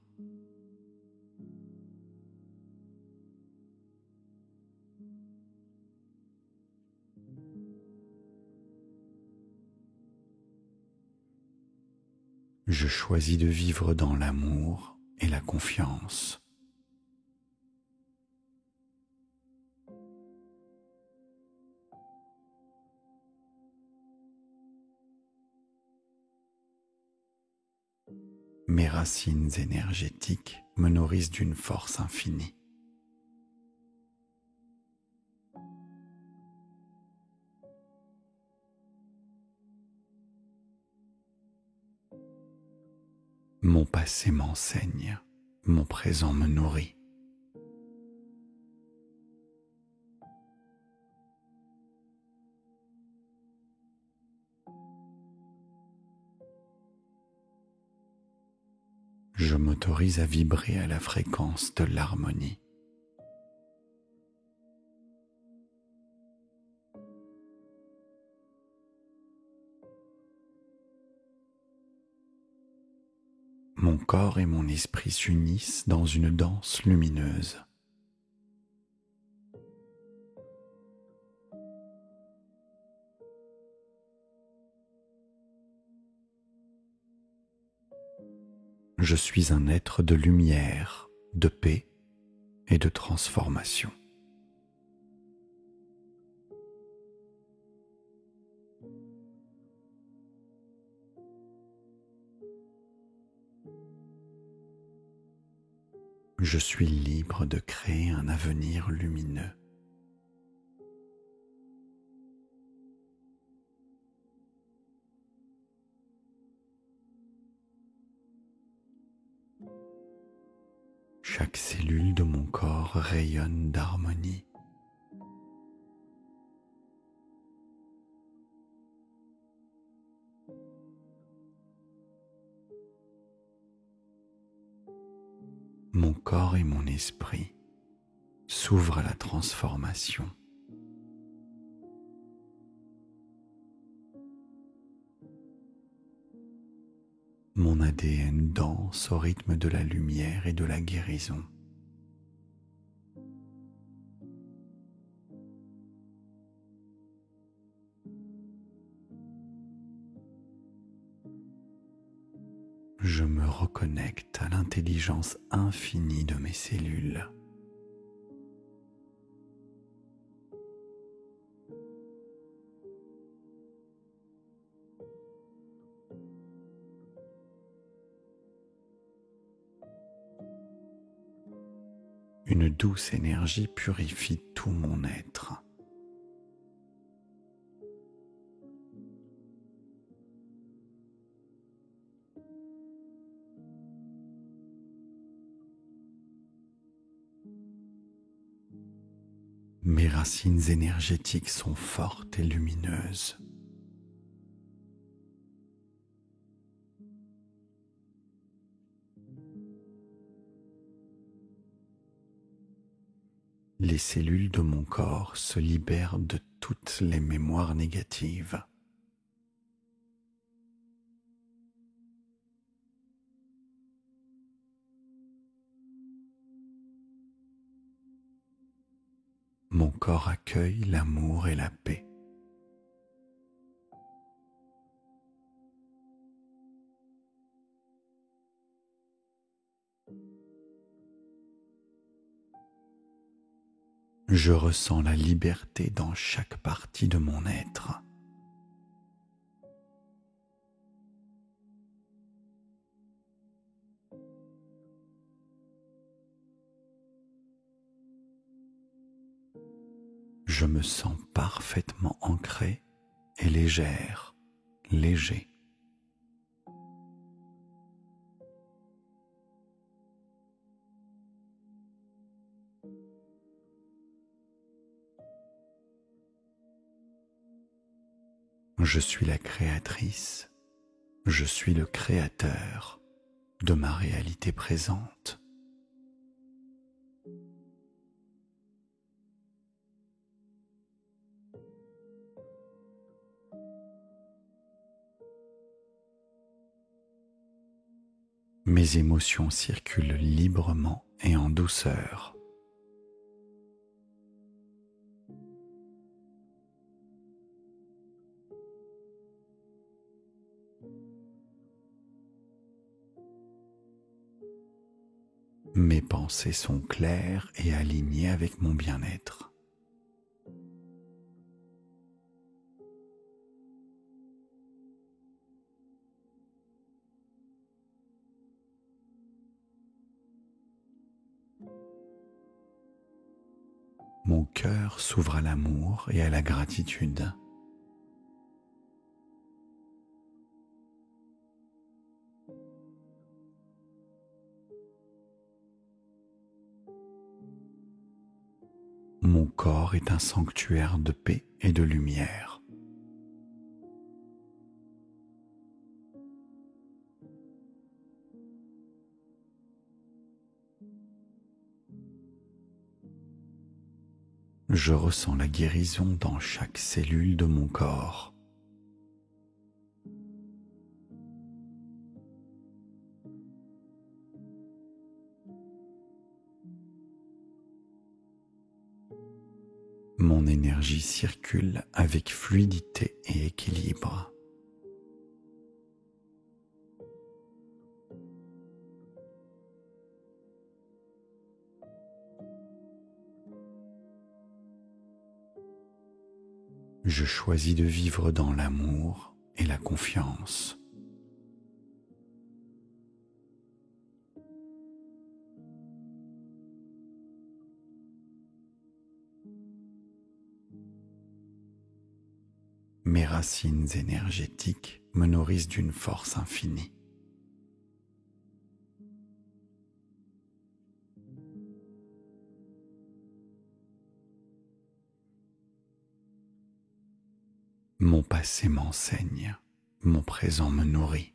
Je choisis de vivre dans l'amour et la confiance. Mes racines énergétiques me nourrissent d'une force infinie. Mon passé m'enseigne, mon présent me nourrit. Je m'autorise à vibrer à la fréquence de l'harmonie. Mon corps et mon esprit s'unissent dans une danse lumineuse. Je suis un être de lumière, de paix et de transformation. Je suis libre de créer un avenir lumineux. Chaque cellule de mon corps rayonne d'harmonie. Mon corps et mon esprit s'ouvrent à la transformation. Mon ADN danse au rythme de la lumière et de la guérison. Je me reconnecte à l'intelligence infinie de mes cellules. Une douce énergie purifie tout mon être. Mes racines énergétiques sont fortes et lumineuses. Les cellules de mon corps se libèrent de toutes les mémoires négatives. Mon corps accueille l'amour et la paix. Je ressens la liberté dans chaque partie de mon être. Je me sens parfaitement ancré et légère, léger. Je suis la créatrice, je suis le créateur de ma réalité présente. Mes émotions circulent librement et en douceur. Mes pensées sont claires et alignées avec mon bien-être. Mon cœur s'ouvre à l'amour et à la gratitude. Mon corps est un sanctuaire de paix et de lumière. Je ressens la guérison dans chaque cellule de mon corps. Mon énergie circule avec fluidité et équilibre. Je choisis de vivre dans l'amour et la confiance. Mes racines énergétiques me nourrissent d'une force infinie. Mon passé m'enseigne, mon présent me nourrit.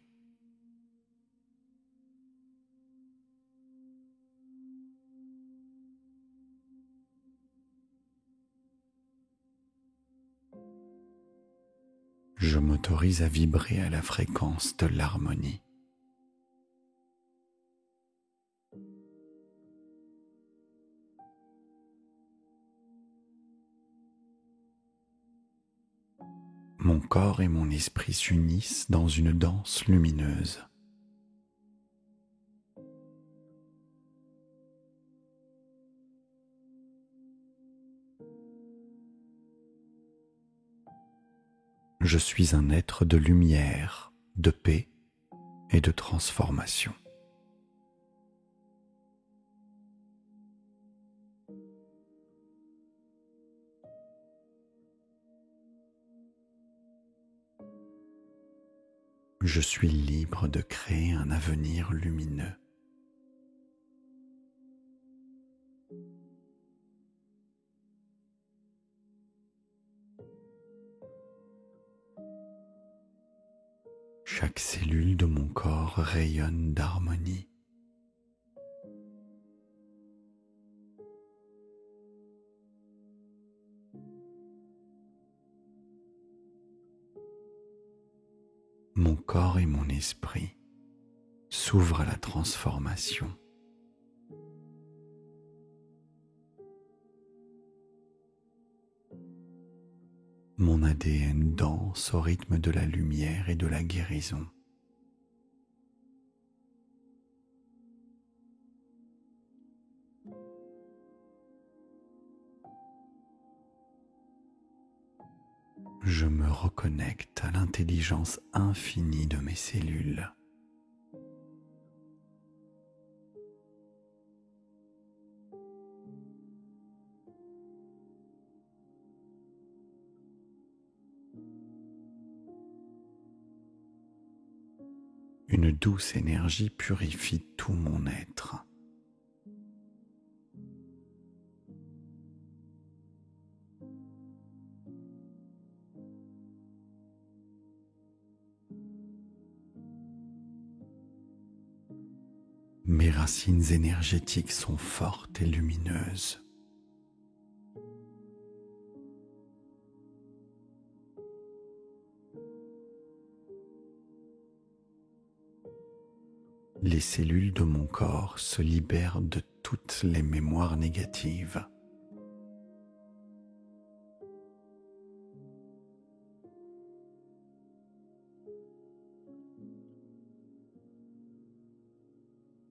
Je m'autorise à vibrer à la fréquence de l'harmonie. Mon corps et mon esprit s'unissent dans une danse lumineuse. Je suis un être de lumière, de paix et de transformation. Je suis libre de créer un avenir lumineux. Chaque cellule de mon corps rayonne d'harmonie. Mon corps et mon esprit s'ouvrent à la transformation. Mon ADN danse au rythme de la lumière et de la guérison. Je me reconnecte à l'intelligence infinie de mes cellules. Une douce énergie purifie tout mon être. Mes racines énergétiques sont fortes et lumineuses. Les cellules de mon corps se libèrent de toutes les mémoires négatives.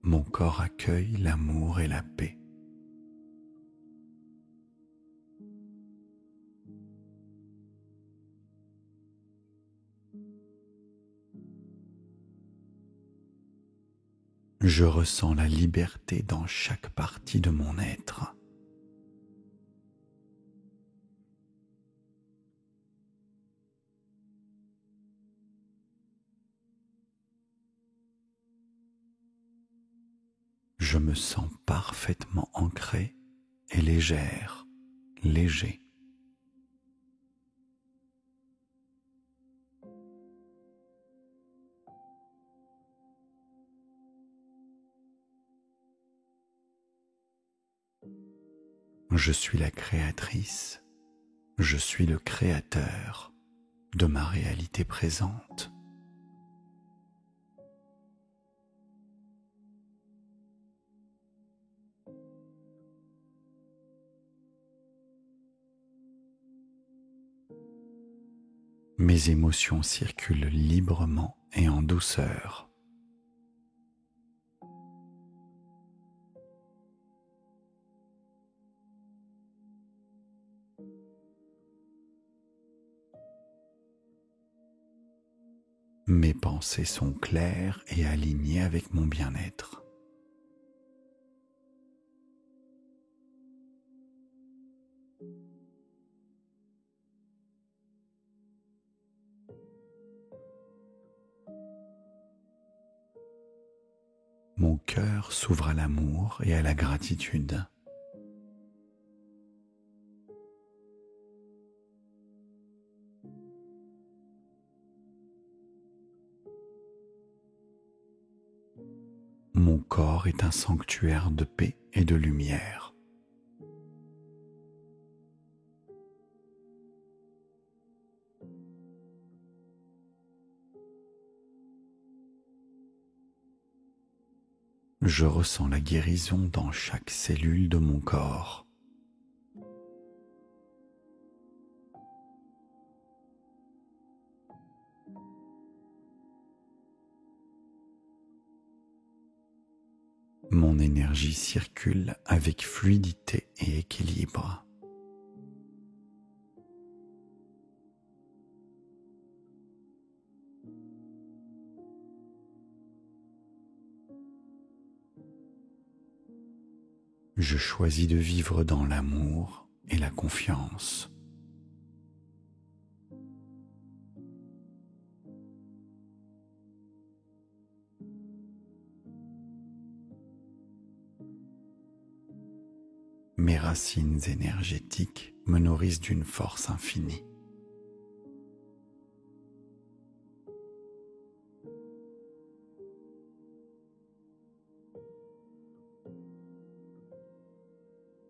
Mon corps accueille l'amour et la paix. Je ressens la liberté dans chaque partie de mon être. Je me sens parfaitement ancré et légère, léger. Je suis la créatrice, je suis le créateur de ma réalité présente. Mes émotions circulent librement et en douceur. Mes pensées sont claires et alignées avec mon bien-être. Mon cœur s'ouvre à l'amour et à la gratitude. Mon corps est un sanctuaire de paix et de lumière. Je ressens la guérison dans chaque cellule de mon corps. Mon énergie circule avec fluidité et équilibre. Je choisis de vivre dans l'amour et la confiance. Mes racines énergétiques me nourrissent d'une force infinie.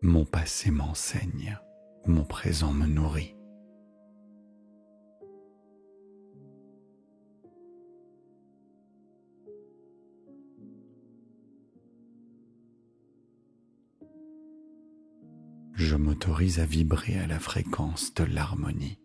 Mon passé m'enseigne, mon présent me nourrit. Je m'autorise à vibrer à la fréquence de l'harmonie.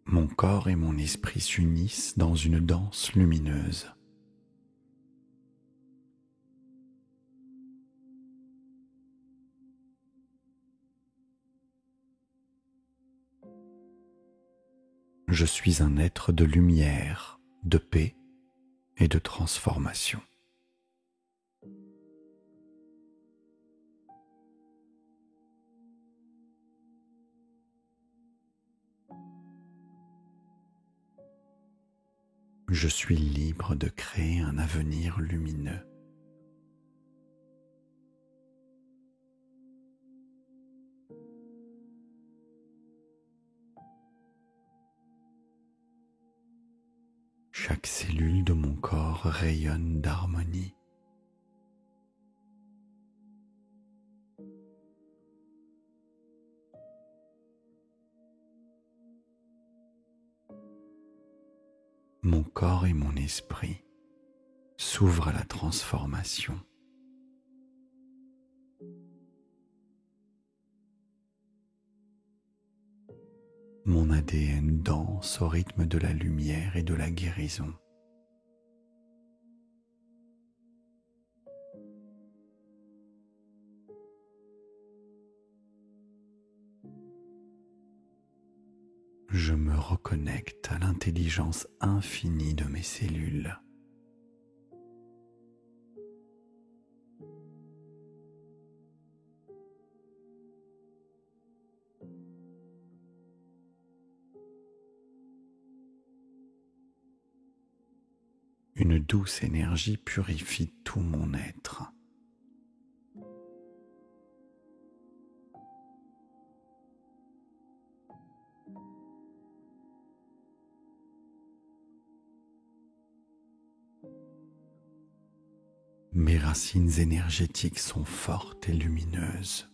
Mon corps et mon esprit s'unissent dans une danse lumineuse. Je suis un être de lumière, de paix et de transformation. Je suis libre de créer un avenir lumineux. Chaque cellule de mon corps rayonne d'harmonie. Mon corps et mon esprit s'ouvrent à la transformation. Mon ADN danse au rythme de la lumière et de la guérison. Je me reconnecte à l'intelligence infinie de mes cellules. Une douce énergie purifie tout mon être. Mes racines énergétiques sont fortes et lumineuses.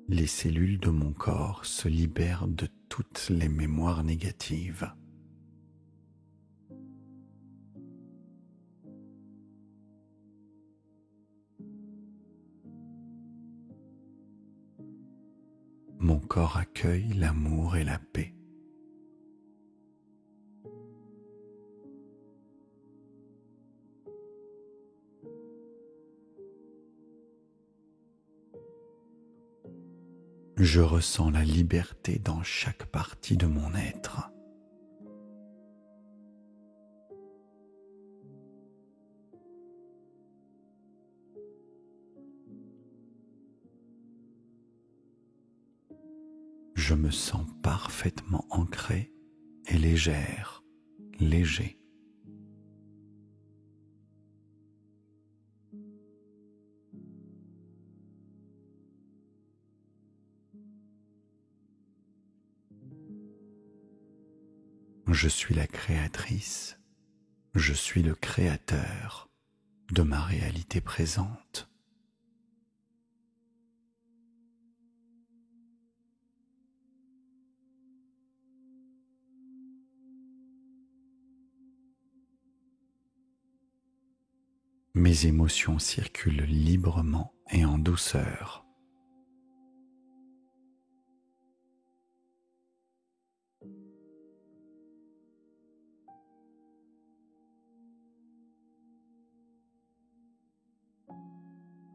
Les cellules de mon corps se libèrent de toutes les mémoires négatives. Mon corps accueille l'amour et la paix. Je ressens la liberté dans chaque partie de mon être. Je me sens parfaitement ancré et légère, léger. Je suis la créatrice, je suis le créateur de ma réalité présente. Mes émotions circulent librement et en douceur.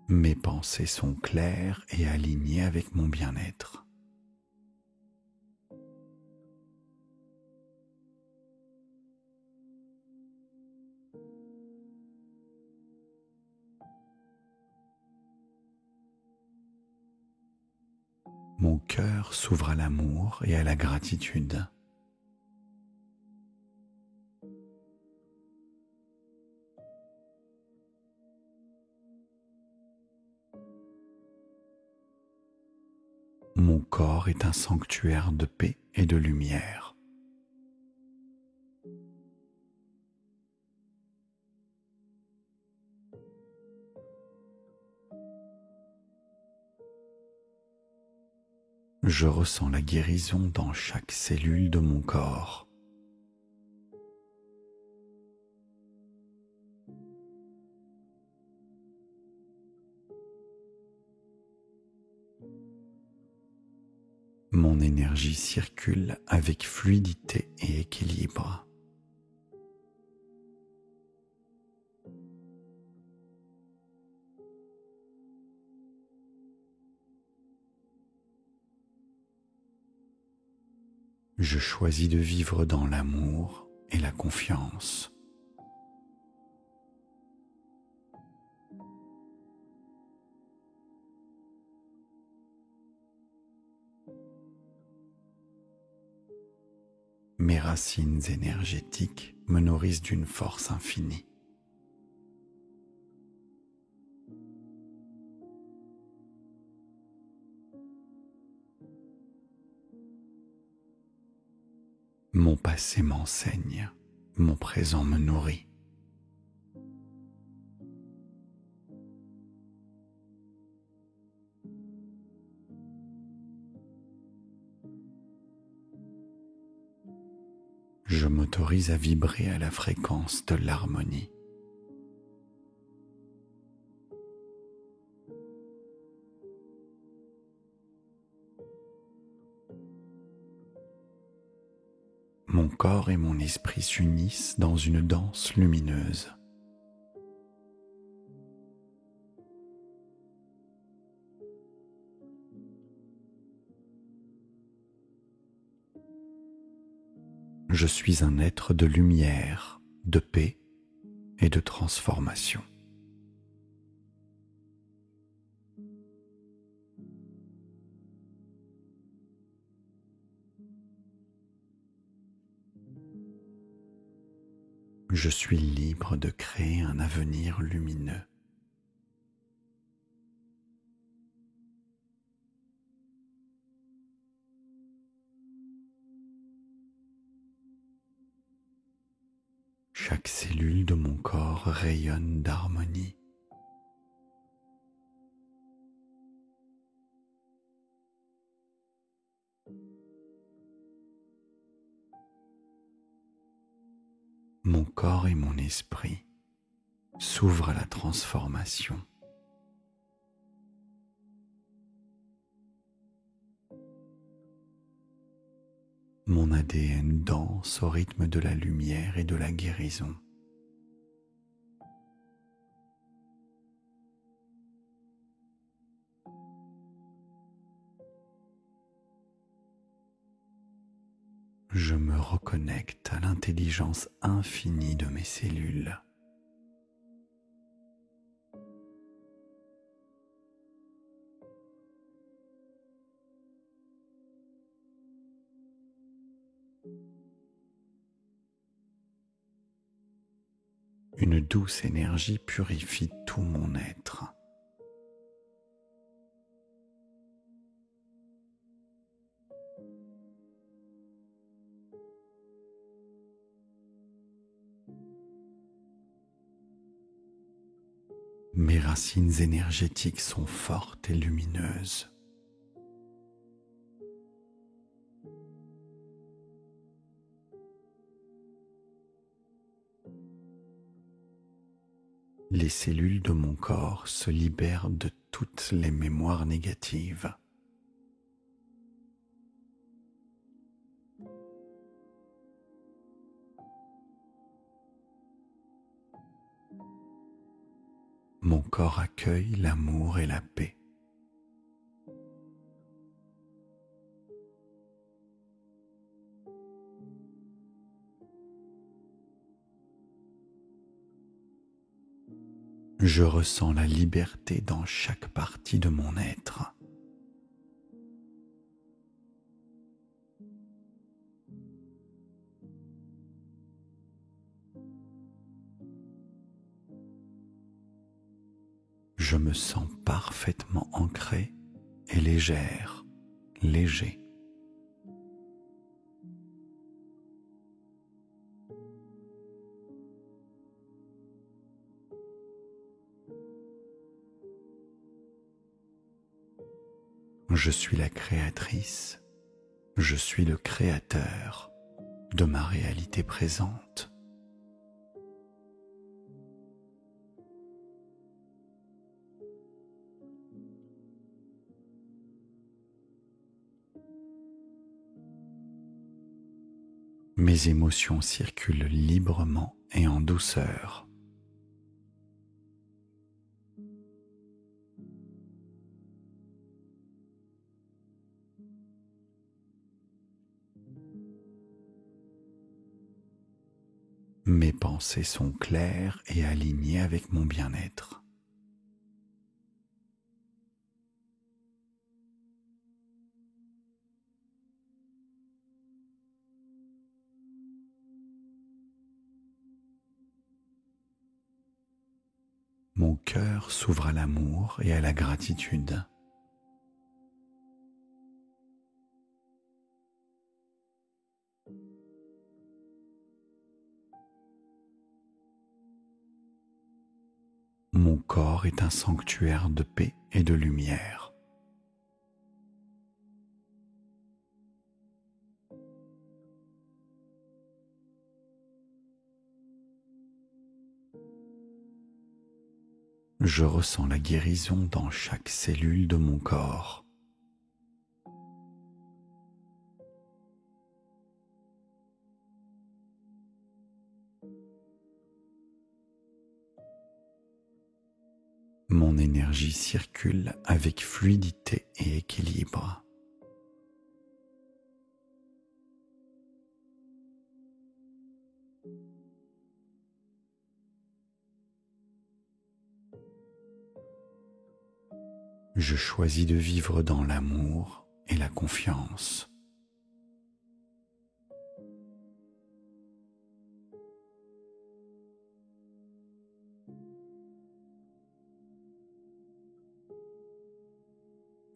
Mes pensées sont claires et alignées avec mon bien-être. Mon cœur s'ouvre à l'amour et à la gratitude. Mon corps est un sanctuaire de paix et de lumière. Je ressens la guérison dans chaque cellule de mon corps. Mon énergie circule avec fluidité et équilibre. Je choisis de vivre dans l'amour et la confiance. Mes racines énergétiques me nourrissent d'une force infinie. Mon passé m'enseigne, mon présent me nourrit. Je m'autorise à vibrer à la fréquence de l'harmonie. Mon corps et mon esprit s'unissent dans une danse lumineuse. Je suis un être de lumière, de paix et de transformation. Je suis libre de créer un avenir lumineux. Chaque cellule de mon corps rayonne d'harmonie. Mon corps et mon esprit s'ouvrent à la transformation. Mon ADN danse au rythme de la lumière et de la guérison. Je me reconnecte à l'intelligence infinie de mes cellules. Une douce énergie purifie tout mon être. Mes racines énergétiques sont fortes et lumineuses. Les cellules de mon corps se libèrent de toutes les mémoires négatives. Mon corps accueille l'amour et la paix. Je ressens la liberté dans chaque partie de mon être. Je me sens parfaitement ancré et légère, léger. Je suis la créatrice, je suis le créateur de ma réalité présente. Mes émotions circulent librement et en douceur. Mes pensées sont claires et alignées avec mon bien-être. Mon cœur s'ouvre à l'amour et à la gratitude. Mon corps est un sanctuaire de paix et de lumière. Je ressens la guérison dans chaque cellule de mon corps. Mon énergie circule avec fluidité et équilibre. Je choisis de vivre dans l'amour et la confiance.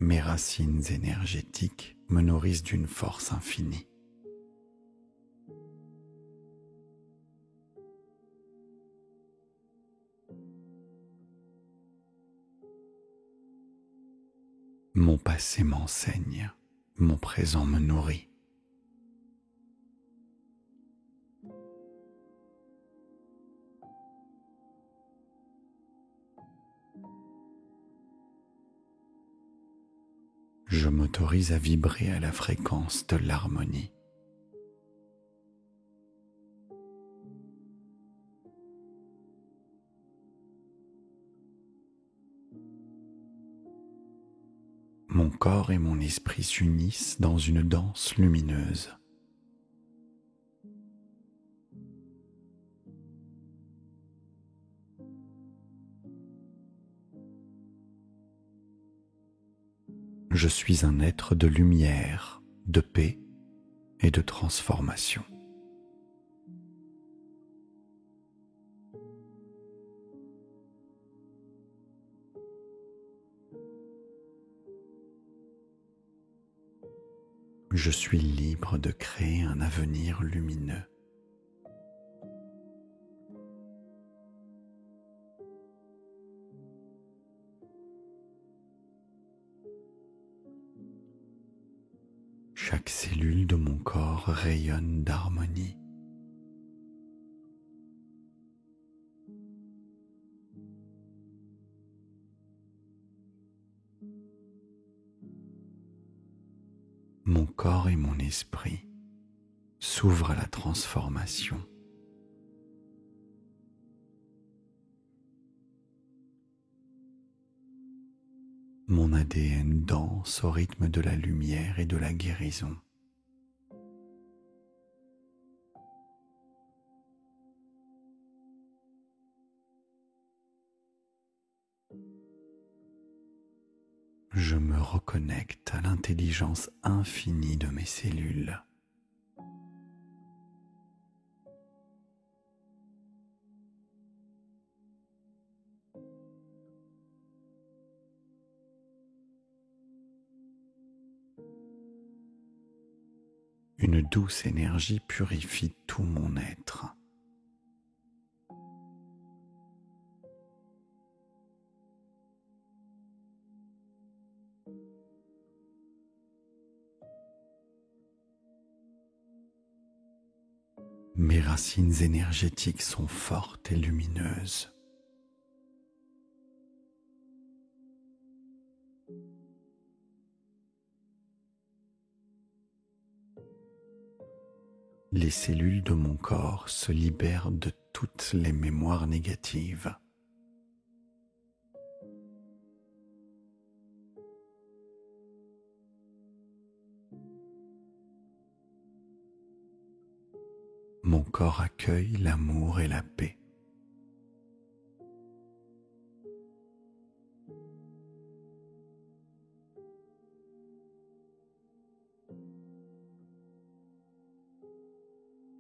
Mes racines énergétiques me nourrissent d'une force infinie. Mon passé m'enseigne, mon présent me nourrit. Je m'autorise à vibrer à la fréquence de l'harmonie. Mon corps et mon esprit s'unissent dans une danse lumineuse. Je suis un être de lumière, de paix et de transformation. Je suis libre de créer un avenir lumineux. Chaque cellule de mon corps rayonne d'harmonie. Mon corps et mon esprit s'ouvrent à la transformation. Mon ADN danse au rythme de la lumière et de la guérison. Je me reconnecte à l'intelligence infinie de mes cellules. Une douce énergie purifie tout mon être. Mes racines énergétiques sont fortes et lumineuses. Les cellules de mon corps se libèrent de toutes les mémoires négatives. Mon corps accueille l'amour et la paix.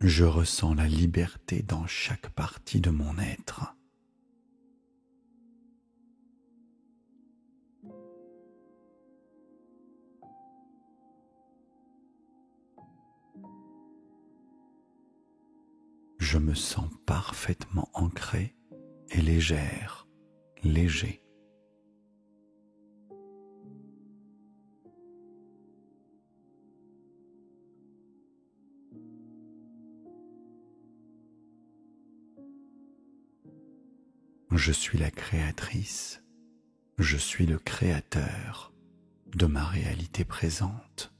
Je ressens la liberté dans chaque partie de mon être. Je me sens parfaitement ancré et légère, léger. Je suis la créatrice, je suis le créateur de ma réalité présente.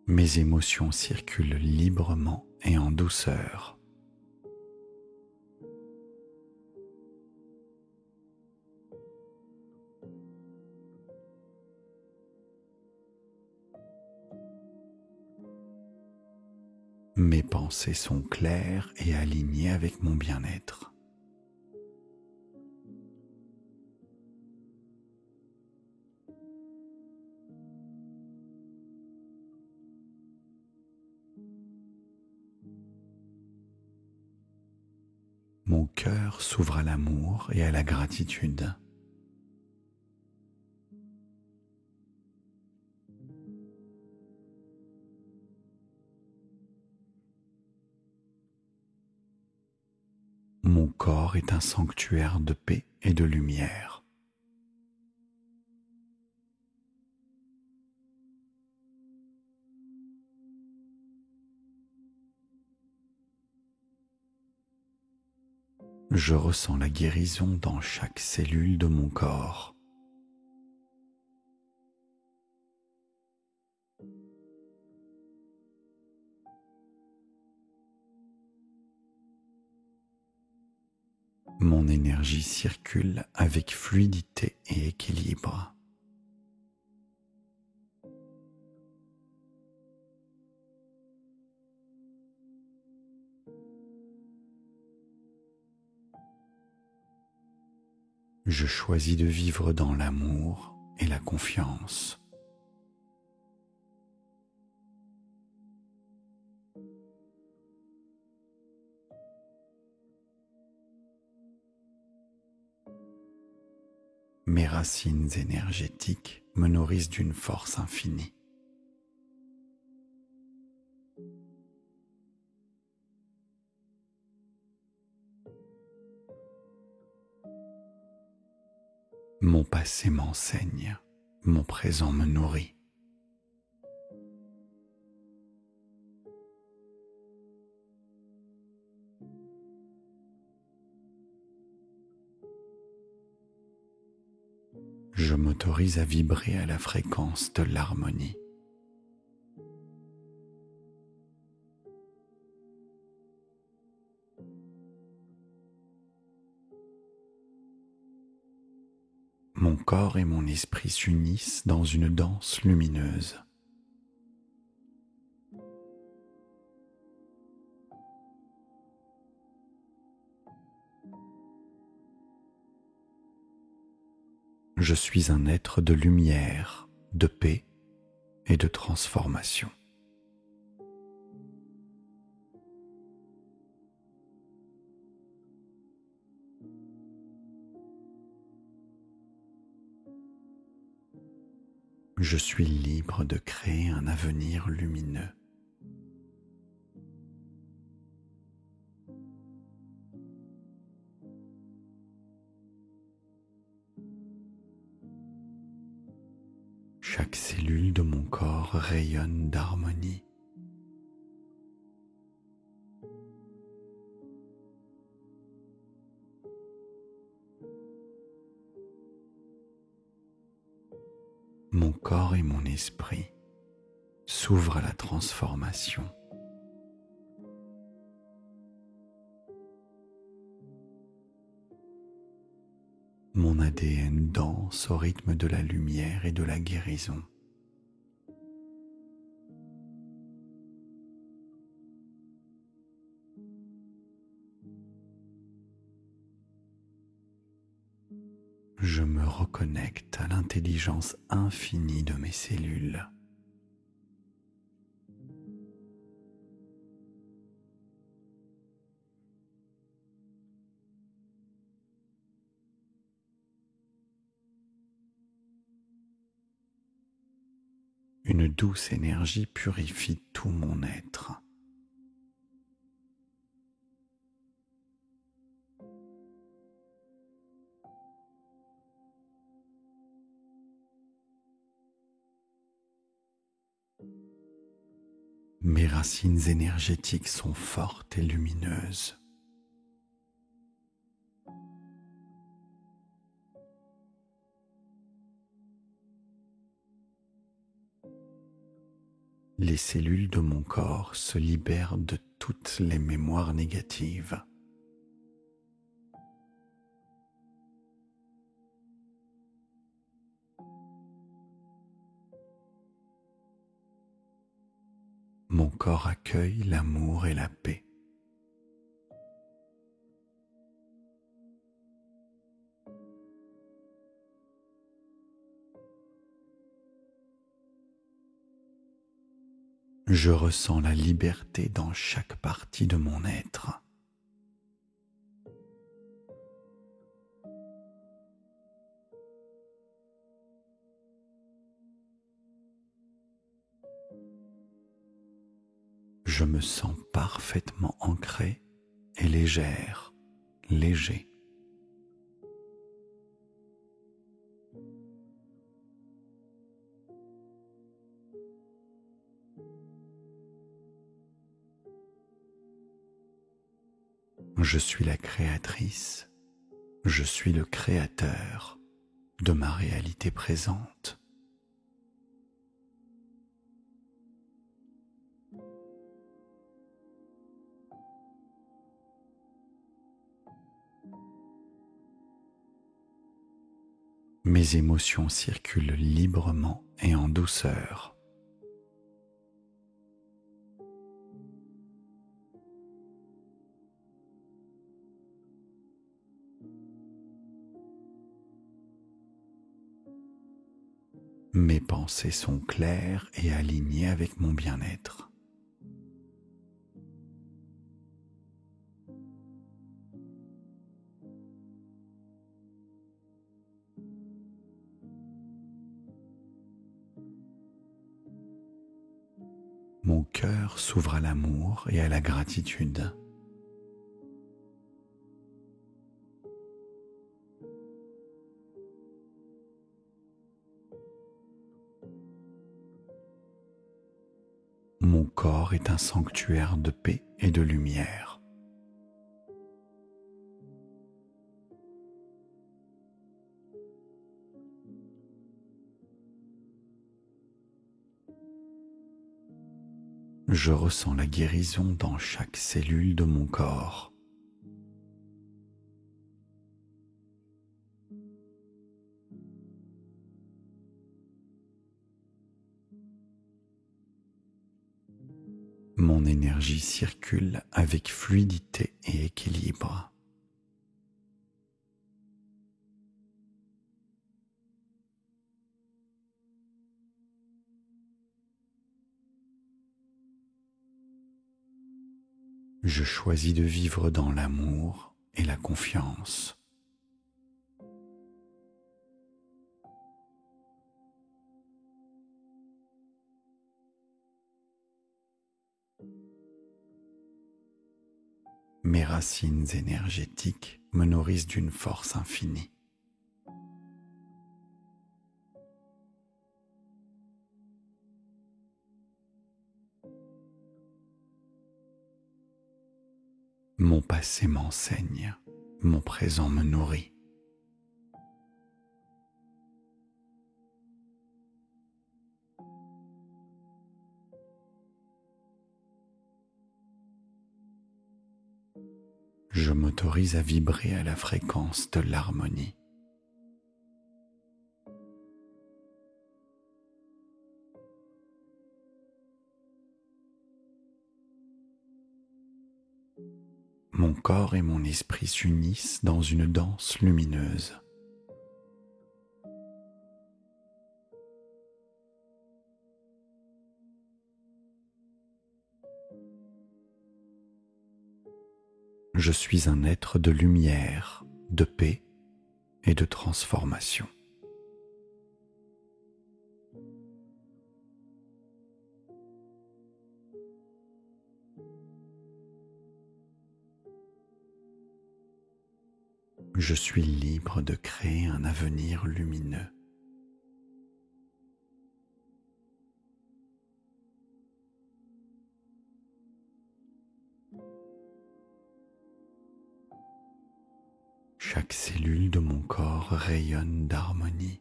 Mes émotions circulent librement et en douceur. Mes pensées sont claires et alignées avec mon bien-être. Mon cœur s'ouvre à l'amour et à la gratitude. Mon corps est un sanctuaire de paix et de lumière. Je ressens la guérison dans chaque cellule de mon corps. Mon énergie circule avec fluidité et équilibre. Je choisis de vivre dans l'amour et la confiance. Mes racines énergétiques me nourrissent d'une force infinie. Mon passé m'enseigne, mon présent me nourrit. Je m'autorise à vibrer à la fréquence de l'harmonie. Mon corps et mon esprit s'unissent dans une danse lumineuse. Je suis un être de lumière, de paix et de transformation. Je suis libre de créer un avenir lumineux. Chaque cellule de mon corps rayonne d'harmonie. Mon corps et mon esprit s'ouvrent à la transformation. Mon ADN danse au rythme de la lumière et de la guérison. Je me reconnecte à l'intelligence infinie de mes cellules. Une douce énergie purifie tout mon être. Mes racines énergétiques sont fortes et lumineuses. Les cellules de mon corps se libèrent de toutes les mémoires négatives. Mon corps accueille l'amour et la paix. Je ressens la liberté dans chaque partie de mon être. Je me sens parfaitement ancré et légère, léger. Je suis la créatrice, je suis le créateur de ma réalité présente. Mes émotions circulent librement et en douceur. Mes pensées sont claires et alignées avec mon bien-être. Mon cœur s'ouvre à l'amour et à la gratitude. Mon corps est un sanctuaire de paix et de lumière. Je ressens la guérison dans chaque cellule de mon corps. Mon énergie circule avec fluidité et équilibre. Je choisis de vivre dans l'amour et la confiance. Mes racines énergétiques me nourrissent d'une force infinie. Mon passé m'enseigne, mon présent me nourrit. Je m'autorise à vibrer à la fréquence de l'harmonie. Mon corps et mon esprit s'unissent dans une danse lumineuse. Je suis un être de lumière, de paix et de transformation. Je suis libre de créer un avenir lumineux. Chaque cellule de mon corps rayonne d'harmonie.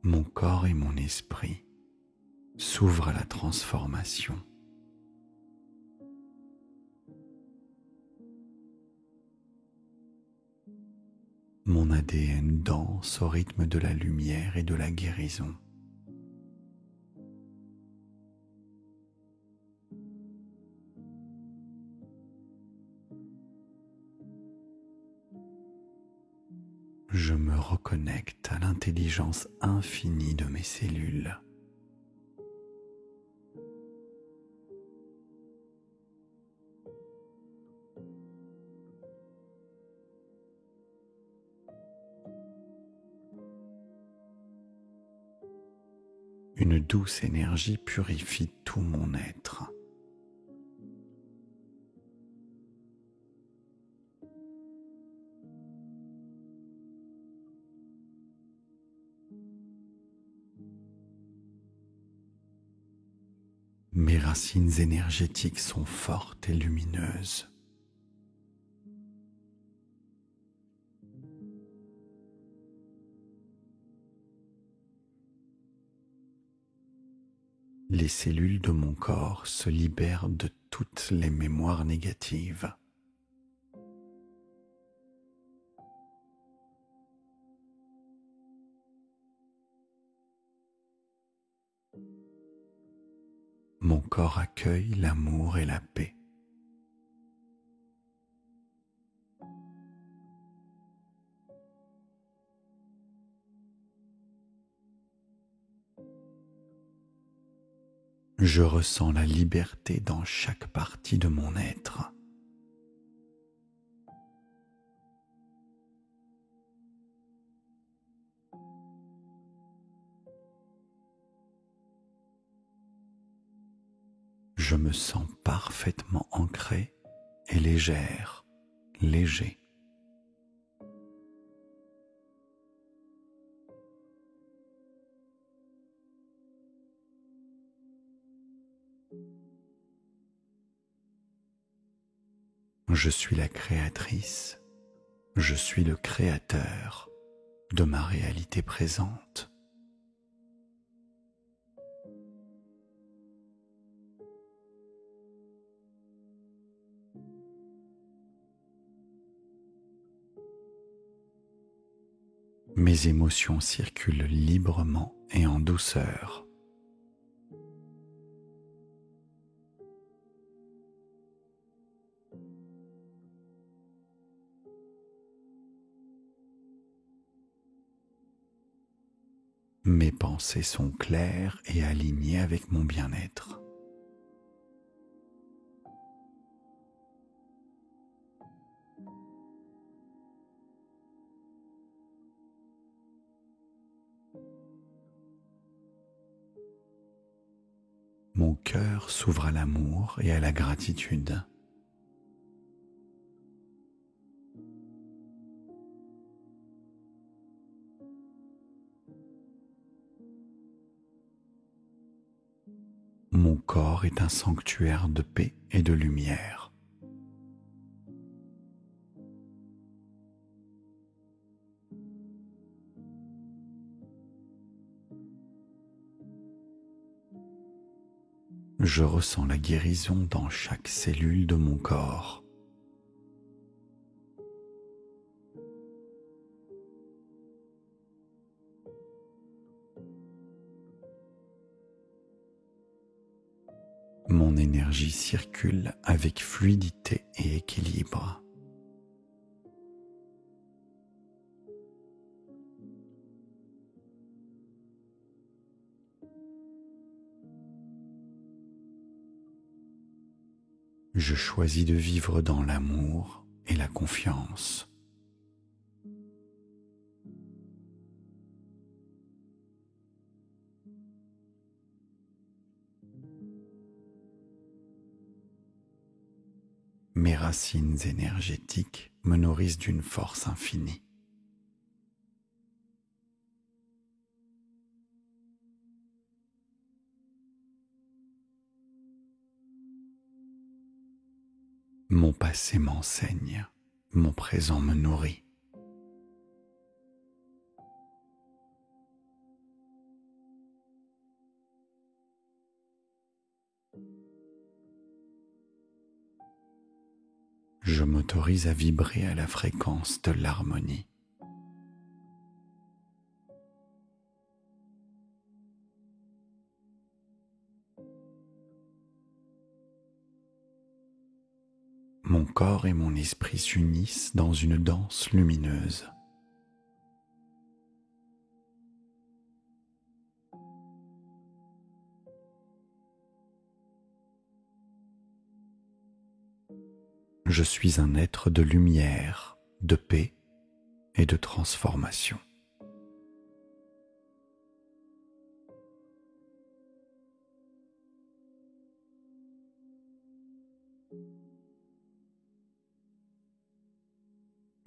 Mon corps et mon esprit s'ouvrent à la transformation. Mon ADN danse au rythme de la lumière et de la guérison. Je me reconnecte à l'intelligence infinie de mes cellules. Une douce énergie purifie tout mon être. Mes racines énergétiques sont fortes et lumineuses. Les cellules de mon corps se libèrent de toutes les mémoires négatives. Mon corps accueille l'amour et la paix. Je ressens la liberté dans chaque partie de mon être. Je me sens parfaitement ancré et légère, léger. Je suis la créatrice, je suis le créateur de ma réalité présente. Mes émotions circulent librement et en douceur. Mes pensées sont claires et alignées avec mon bien-être. Mon cœur s'ouvre à l'amour et à la gratitude. Mon corps est un sanctuaire de paix et de lumière. Je ressens la guérison dans chaque cellule de mon corps. Mon énergie circule avec fluidité et équilibre. Je choisis de vivre dans l'amour et la confiance. Mes racines énergétiques me nourrissent d'une force infinie. Mon passé m'enseigne, mon présent me nourrit. Je m'autorise à vibrer à la fréquence de l'harmonie. Mon corps et mon esprit s'unissent dans une danse lumineuse. Je suis un être de lumière, de paix et de transformation.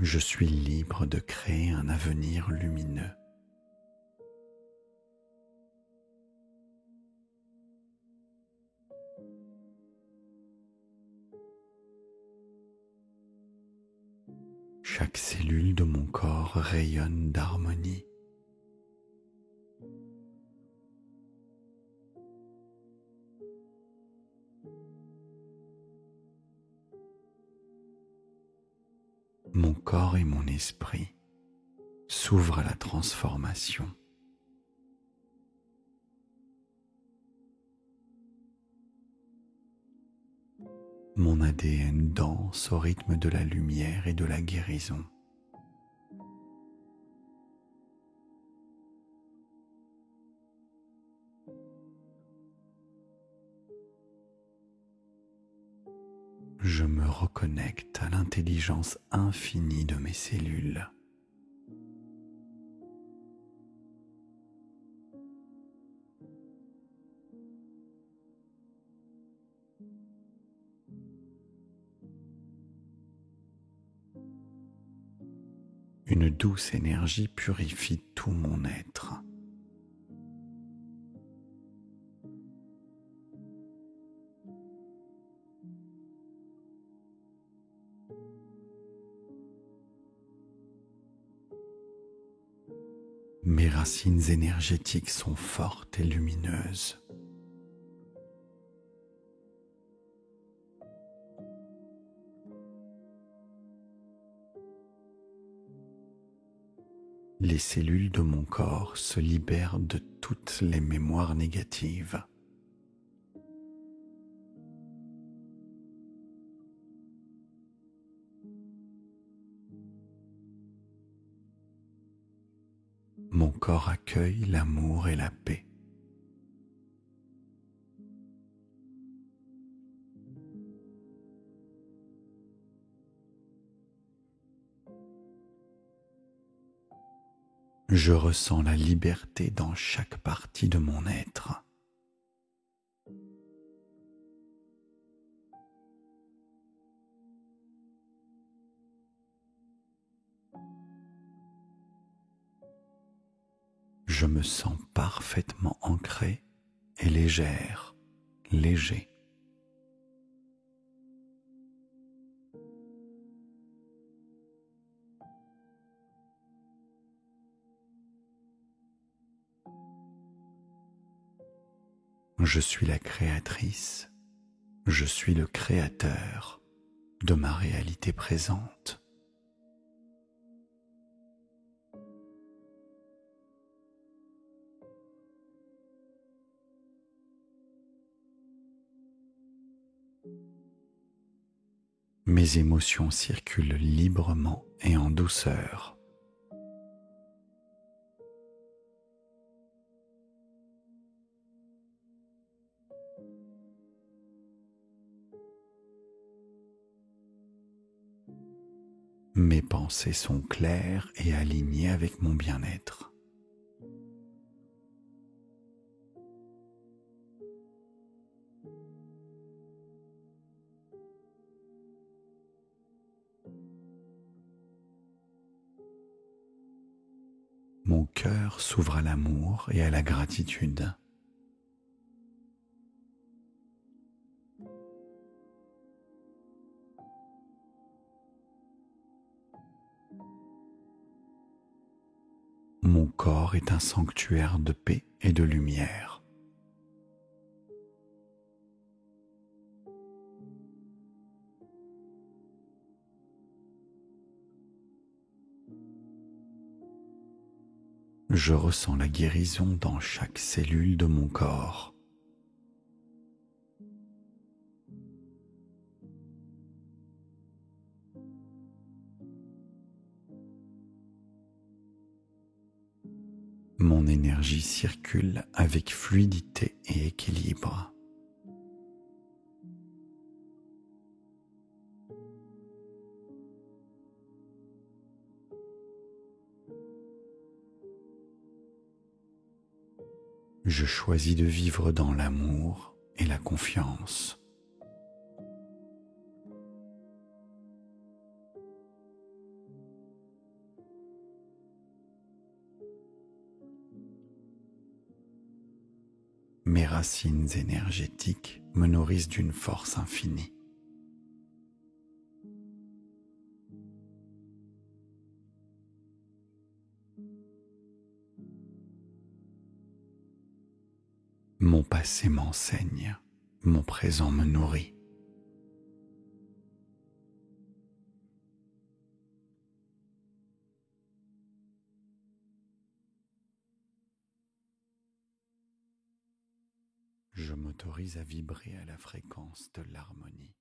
Je suis libre de créer un avenir lumineux. Chaque cellule de mon corps rayonne d'harmonie. Mon corps et mon esprit s'ouvrent à la transformation. Mon ADN danse au rythme de la lumière et de la guérison. Je me reconnecte à l'intelligence infinie de mes cellules. Une douce énergie purifie tout mon être. Mes racines énergétiques sont fortes et lumineuses. Les cellules de mon corps se libèrent de toutes les mémoires négatives. Mon corps accueille l'amour et la paix. Je ressens la liberté dans chaque partie de mon être. Je me sens parfaitement ancré et légère, léger. Je suis la créatrice, je suis le créateur de ma réalité présente. Mes émotions circulent librement et en douceur. Mes pensées sont claires et alignées avec mon bien-être. Mon cœur s'ouvre à l'amour et à la gratitude. Mon corps est un sanctuaire de paix et de lumière. Je ressens la guérison dans chaque cellule de mon corps. Mon énergie circule avec fluidité et équilibre. Je choisis de vivre dans l'amour et la confiance. Mes racines énergétiques me nourrissent d'une force infinie. Mon passé m'enseigne, mon présent me nourrit. Je m'autorise à vibrer à la fréquence de l'harmonie.